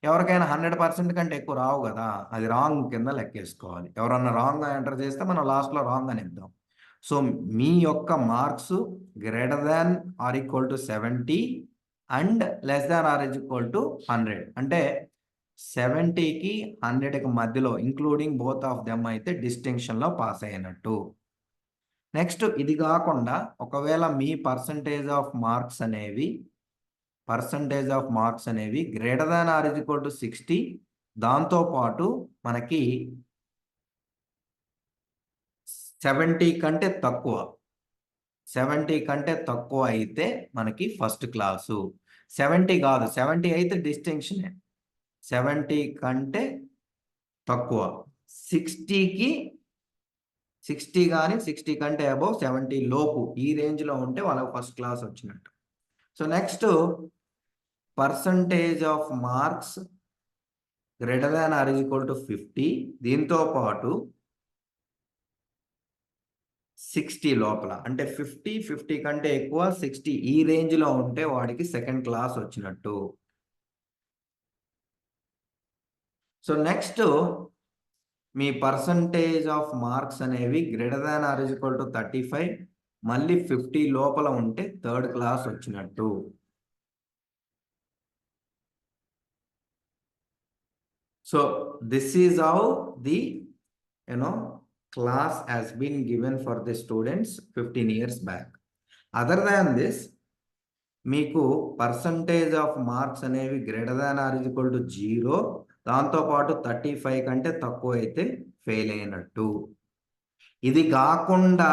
ఎవరికైనా 100% కంటే ఎక్కువ రావు కదా, అది రాంగ్ కింద లెక్కేసుకోవాలి. ఎవరన్నా రాంగ్ ఎంటర్ చేస్తే మనం లాస్ట్లో రాంగ్ అని ఇద్దాం. సో మీ యొక్క marks greater than are equal to 70 and less than or equal to 100 అంటే 70కి 100కి మధ్యలో ఇంక్లూడింగ్ బోత్ ఆఫ్ దెమ్ అయితే డిస్టింక్షన్లో పాస్ అయినట్టు. నెక్స్ట్ ఇది కాకుండా ఒకవేళ మీ పర్సంటేజ్ ఆఫ్ మార్క్స్ అనేవి greater than or is equal to 60, దాంతోపాటు మనకి 70 కంటే తక్కువ అయితే మనకి ఫస్ట్ క్లాసు. 70 కాదు, 70 అయితే డిస్టింక్షనే. 70 కంటే తక్కువ, 60 కానీ 60 కంటే అబౌవ్, 70 లోపు ఈ రేంజ్లో ఉంటే వాళ్ళకి ఫస్ట్ క్లాస్ వచ్చినట్టు. So next percentage of marks greater than or is equal to 50, దీంతో పాటు 60 లోపల అంటే 50 కంటే ఎక్కువ, 60 ఈ రేంజ్లో ఉంటే వాడికి సెకండ్ క్లాస్ వచ్చినట్టు. సో నెక్స్ట్ మీ పర్సంటేజ్ ఆఫ్ మార్క్స్ అనేవి greater than or is equal to 35, మళ్ళీ 50 లోపల ఉంటే థర్డ్ క్లాస్ వచ్చినట్టు. So this is how the class has been given for the students 15 years back. Other than this, మీకు percentage of marks అనేవి greater than or is equal to 0, దాంతోపాటు 35 కంటే తక్కువ అయితే ఫెయిల్ అయినట్టు. ఇది కాకుండా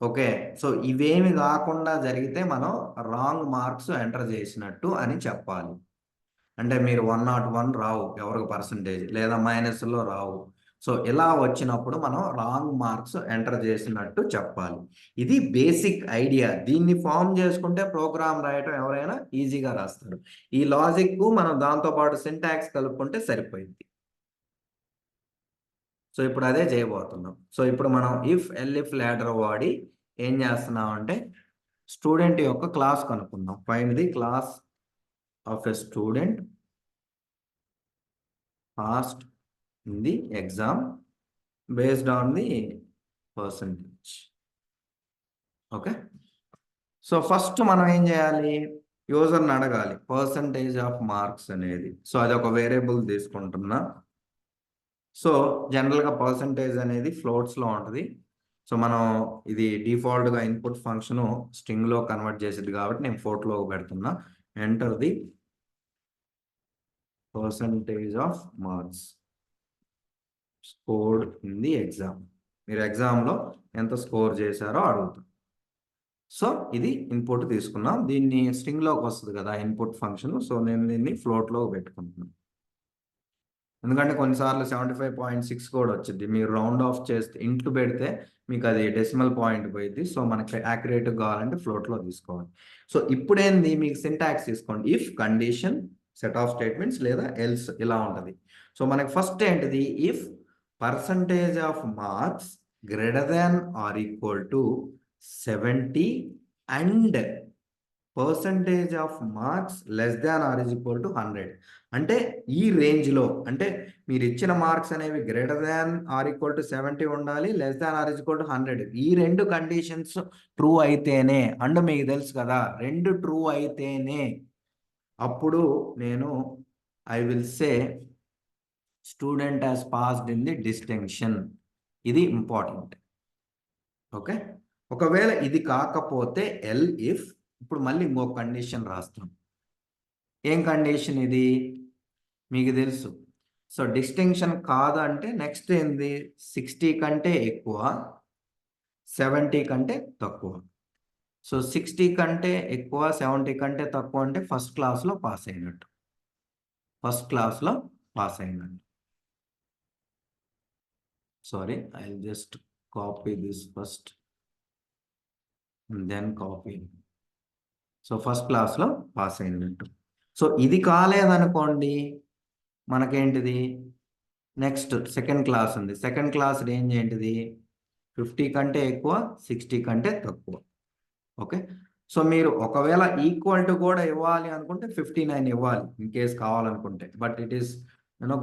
ఓకే, సో ఇవేమి కాకుండా జరిగితే మనం రాంగ్ మార్క్స్ ఎంటర్ చేసినట్టు అని చెప్పాలి. అంటే మీరు 101 రావు ఎవరికి పర్సంటేజ్, లేదా మైనస్లో రావు. సో ఇలా వచ్చినప్పుడు మనం రాంగ్ మార్క్స్ ఎంటర్ చేసినట్టు చెప్పాలి. ఇది బేసిక్ ఐడియా. దీన్ని ఫామ్ చేసుకుంటే ప్రోగ్రామ్ రాయటం ఎవరైనా ఈజీగా రాస్తారు. ఈ లాజిక్ మనం దాంతోపాటు సింటాక్స్ కలుపుకుంటే సరిపోయింది. సో ఇప్పుడు అదే చేయబోతున్నాం. సో ఇప్పుడు మనం ఇఫ్ ఎల్ఇఫ్ లాడర్ వాడి ఏం చేస్తున్నాం అంటే స్టూడెంట్ యొక్క క్లాస్ కనుక్కుందాం. Find the class of a student passed in the exam based on the percentage. Okay, so first మనం ఏం చేయాలి, యూజర్ని అడగాలి పర్సంటేజ్ ఆఫ్ మార్క్స్ అనేది. సో అది ఒక వేరియబుల్ తీసుకుంటున్నా. సో జనరల్గా పర్సంటేజ్ అనేది ఫ్లోట్స్లో ఉంటుంది. సో మనం ఇది డిఫాల్ట్గా ఇన్పుట్ ఫంక్షన్ స్ట్రింగ్లో కన్వర్ట్ చేసేది కాబట్టి నేను ఫ్లోట్లో పెడుతున్నా. Enter the percentage of marks scored in the exam. మీరు ఎగ్జామ్లో ఎంత స్కోర్ చేశారో అడుగుతాం. సో ఇది ఇన్పుట్ తీసుకున్నాం. దీన్ని స్ట్రింగ్లోకి వస్తుంది కదా ఇన్పుట్ ఫంక్షన్. సో నేను దీన్ని ఫ్లోట్లో పెట్టుకుంటున్నాను. ఎందుకంటే కొన్నిసార్లు 75.6 కూడా వచ్చింది. మీరు రౌండ్ ఆఫ్ చేస్తే ఇంటూ పెడితే మీకు అది డెసిమల్ పాయింట్ పోయింది. సో మనకి యాక్యురేట్గా కావాలంటే ఫ్లోట్లో తీసుకోవాలి. సో ఇప్పుడేంది మీకు సింటాక్స్ తీసుకోండి. If condition set of statements లేదా ఎల్స్ ఇలా ఉంటుంది. సో మనకి ఫస్ట్ ఏంటిది, if percentage of marks greater than are equal to 70 and percentage of marks less than or is equal to 100. అంటే ఈ రేంజ్లో, అంటే మీరు ఇచ్చిన మార్క్స్ అనేవి greater than are equal to 70 ఉండాలి, less than or is equal to 100. ఈ రెండు కండిషన్స్ ట్రూ అయితేనే, అండ్ మీకు తెలుసు కదా రెండు ట్రూ అయితేనే అప్పుడు నేను I will say student has passed in the distinction. ఇది ఇంపార్టెంట్. ఓకే, ఒకవేళ ఇది కాకపోతే ఎల్ ఇఫ్, ఇప్పుడు మళ్ళీ ఇంకో కండిషన్ రాస్తాం. ఏం కండిషన్ ఇది మీకు తెలుసు. సో డిస్టింక్షన్ కాదంటే నెక్స్ట్ ఏంది, 60 కంటే ఎక్కువ 70 కంటే తక్కువ. సో 60 కంటే ఎక్కువ 70 కంటే తక్కువ అంటే ఫస్ట్ క్లాస్లో పాస్ అయినట్టు. ఫస్ట్ క్లాస్లో పాస్ అయినట్టు. Sorry, I just copy this first then copy. So first క్లాస్లో పాస్ అయినట్టు. సో ఇది కాలేదనుకోండి, మనకేంటిది నెక్స్ట్ సెకండ్ క్లాస్ ఉంది. సెకండ్ క్లాస్ రేంజ్ ఏంటిది, 50 కంటే ఎక్కువ 60 కంటే తక్కువ. ఓకే, సో మీరు ఒకవేళ ఈక్వల్ టు కూడా ఇవ్వాలి అనుకుంటే 59 ఇవ్వాలి ఇన్ కేస్ కావాలనుకుంటే. But it is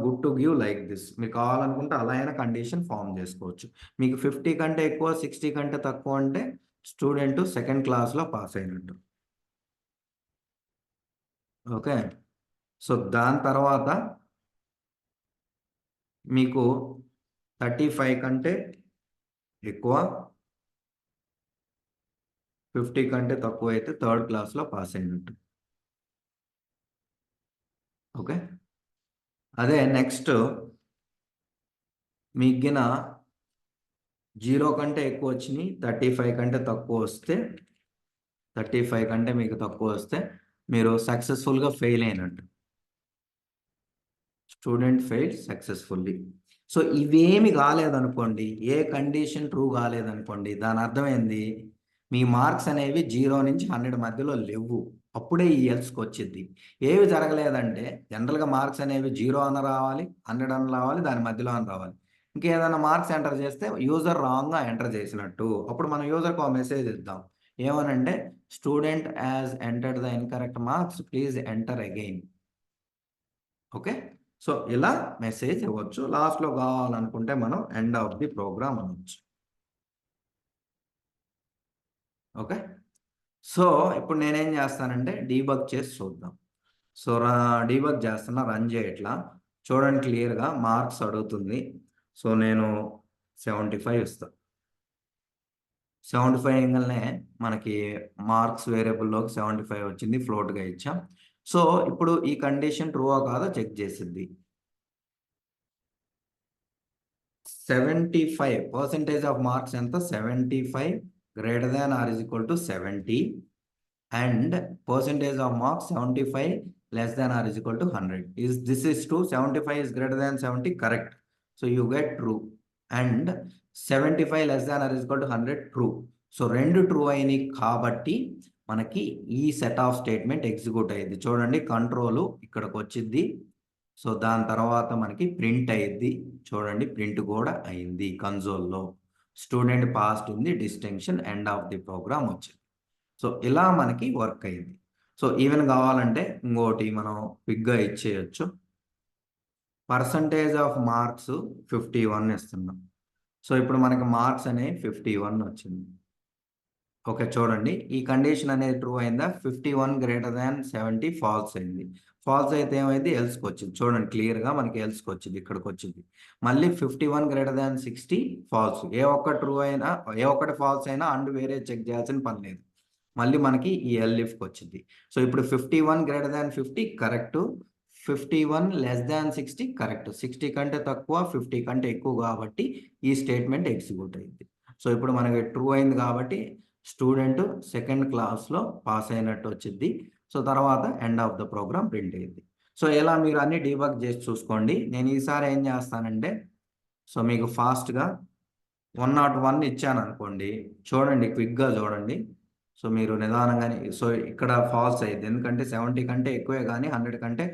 good to give like this. మీకు కావాలనుకుంటే అలా అయినా కండిషన్ ఫామ్ చేసుకోవచ్చు. మీకు 50 కంటే ఎక్కువ 60 కంటే తక్కువ అంటే స్టూడెంట్ సెకండ్ క్లాస్లో పాస్ అయినట్టు. ఓకే, సో దాని తర్వాత మీకు 35 కంటే ఎక్కువ 50 కంటే తక్కువ అయితే థర్డ్ క్లాస్లో పాస్ అయినట్టు. ఓకే, అదే నెక్స్ట్ మిగిలిన 0 కంటే ఎక్కువ వచ్చినాయి, 35 కంటే తక్కువ వస్తే, 35 కంటే మీకు తక్కువ వస్తే మీరు సక్సెస్ఫుల్గా ఫెయిల్ అయినట్టు. Student fail successfully. సో ఇవేమి కాలేదనుకోండి, ఏ కండిషన్ ట్రూ కాలేదనుకోండి, దాని అర్థం ఏంది, మీ మార్క్స్ అనేవి 0 నుంచి 100 మధ్యలో లేవు. అప్పుడే ఈ ఎల్స్కి వచ్చింది. ఏవి జరగలేదంటే జనరల్గా మార్క్స్ అనేవి 0 అన్న రావాలి, 100 అన్న రావాలి, దాని మధ్యలో అని రావాలి. ఇంకేదైనా మార్క్స్ ఎంటర్ చేస్తే యూజర్ రాంగ్గా ఎంటర్ చేసినట్టు. అప్పుడు మనం యూజర్కి ఒక మెసేజ్ ఇద్దాం. ఏమనంటే student as entered the incorrect marks, please enter again. Okay, so ఇలా మెసేజ్ ఇవ్వచ్చు. లాస్ట్లో కావాలనుకుంటే మనం ఎండ్ ఆఫ్ ది ప్రోగ్రామ్ అనొచ్చు. ఓకే, సో ఇప్పుడు నేనేం చేస్తానంటే డీబగ్ చేసి చూద్దాం. సో డీబగ్ చేస్తున్నా, రన్ చేయట్లా. చూడండి క్లియర్గా మార్క్స్ అడుగుతుంది. సో నేను 75 ఇస్తాను. 75 ఇంగల్నే మనకి మార్క్స్ వేరియబుల్లోకి 75 వచ్చింది, ఫ్లోట్గా ఇచ్చాం. సో ఇప్పుడు ఈ కండిషన్ ట్రూవా కాదో చెక్ చేసిద్ది. 75 పర్సెంటేజ్ ఆఫ్ మార్క్స్ ఎంత, 75 greater than or is equal to 70 and percentage of marks 75 less than or is equal to 100. This is true. 75 is greater than 70, correct. So you get true. And 75 less than or is equal to 100, true. So రెండు true అయినాయి కాబట్టి మనకి ఈ set of statement execute అయ్యింది. చూడండి control ఇక్కడికి వచ్చింది. So దాని తర్వాత మనకి ప్రింట్ అయ్యింది. చూడండి ప్రింట్ కూడా అయింది కన్సోల్లో. Student passed in the distinction, end of the program వచ్చింది. సో ఇలా మనకి వర్క్ అయింది. సో ఈవెన్ కావాలంటే ఇంకోటి మనం క్విక్గా ఇచ్చేయచ్చు. పర్సంటేజ్ ఆఫ్ మార్క్స్ 51 ఇస్తున్నాం. సో ఇప్పుడు మనకి మార్క్స్ అనేవి 51 వచ్చింది. ఓకే, చూడండి ఈ కండిషన్ అనేది ట్రూ అయిందా, 51 గ్రేటర్ దాన్ 70 ఫాల్స్ అయింది. ఫాల్స్ అయితే ఏమైంది, ఎల్స్కి వచ్చింది. చూడండి క్లియర్గా మనకి ఎల్స్కి వచ్చింది, ఇక్కడికి వచ్చింది. మళ్ళీ 51 గ్రేటర్ దాన్ 60 ఫాల్స్. ఏ ఒక్క ట్రూ అయినా, ఏ ఒక్కటి ఫాల్స్ అయినా అండ్ వేరే చెక్ చేయాల్సిన పని లేదు. మళ్ళీ మనకి ఈ ఎల్ఇఫ్కి వచ్చింది. సో ఇప్పుడు 51 greater than 50 correct, 51 less than 60 correct. 60 కంటే తక్కువ 50 కంటే ఎక్కువ కాబట్టి ఈ స్టేట్మెంట్ ఎగ్జిక్యూట్ అయింది. సో ఇప్పుడు మనకి ట్రూ అయింది కాబట్టి స్టూడెంట్ సెకండ్ క్లాస్లో పాస్ అయినట్టు వచ్చింది. సో తర్వాత end of the program print అయింది. సో ఇలా మీరు అన్ని డీబగ్ చేసి చూసుకోండి. నేను ఈసారి ఏం చేస్తానంటే సో మీకు ఫాస్ట్గా 101 ఇచ్చాను అనుకోండి, చూడండి, క్విక్గా చూడండి. సో మీరు నిదానంగానే సో ఇక్కడ ఫాల్స్ అయ్యింది, ఎందుకంటే 70 కంటే ఎక్కువే కానీ 100 కంటే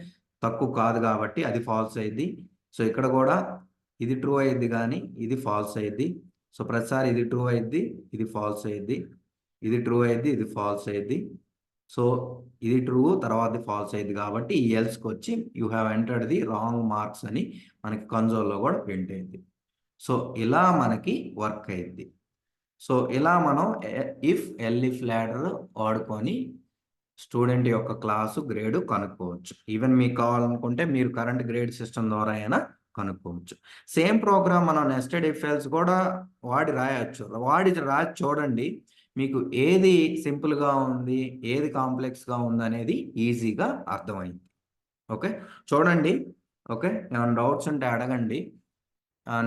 తక్కువ కాదు కాబట్టి అది ఫాల్స్ అయ్యింది. సో ఇక్కడ కూడా ఇది ట్రూ అయ్యిద్ది కానీ ఇది ఫాల్స్ అయ్యిద్ది. సో ప్రతిసారి ఇది ట్రూ అయ్యిద్ది, ఇది ఫాల్స్ అయ్యిద్ది, ఇది ట్రూ అయ్యిద్ది, ఇది ఫాల్స్ అయ్యిద్ది. సో ఇది ట్రూ తర్వాత ఫాల్స్ అయ్యింది కాబట్టి ఈ ఎల్స్కి వచ్చి you have entered the wrong marks అని మనకి కన్సోల్లో కూడా ప్రింట్ అయ్యింది. సో ఇలా మనకి వర్క్ అయ్యింది. సో ఇలా మనం ఇఫ్ ఎల్ఇఫ్ ల్యాడర్ వాడుకొని స్టూడెంట్ యొక్క క్లాసు గ్రేడ్ కనుక్కోవచ్చు. ఈవెన్ మీకు కావాలనుకుంటే మీరు కరెంట్ గ్రేడ్ సిస్టమ్ ద్వారా అయినా కనుక్కోవచ్చు. సేమ్ ప్రోగ్రామ్ మనం నెస్టెడ్ ఇఫ్ ఎల్స్ కూడా వాడి రాయొచ్చు. రాసి చూడండి, మీకు ఏది సింపుల్గా ఉంది, ఏది కాంప్లెక్స్గా ఉంది అనేది ఈజీగా అర్థమైంది. ఓకే, చూడండి. ఓకే, ఏమైనా డౌట్స్ ఉంటే అడగండి.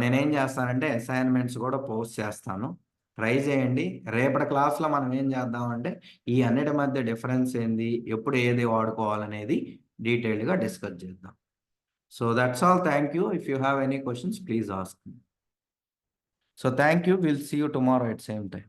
నేనేం చేస్తానంటే అసైన్మెంట్స్ కూడా పోస్ట్ చేస్తాను, ట్రై చేయండి. రేపటి క్లాస్లో మనం ఏం చేద్దామంటే ఈ అన్నిటి మధ్య డిఫరెన్స్ ఏంది, ఎప్పుడు ఏది వాడుకోవాలనేది డీటెయిల్డ్గా డిస్కస్ చేద్దాం. So that's all. Thank you. If you have any questions please ask me. So thank you. Will see you tomorrow at same time.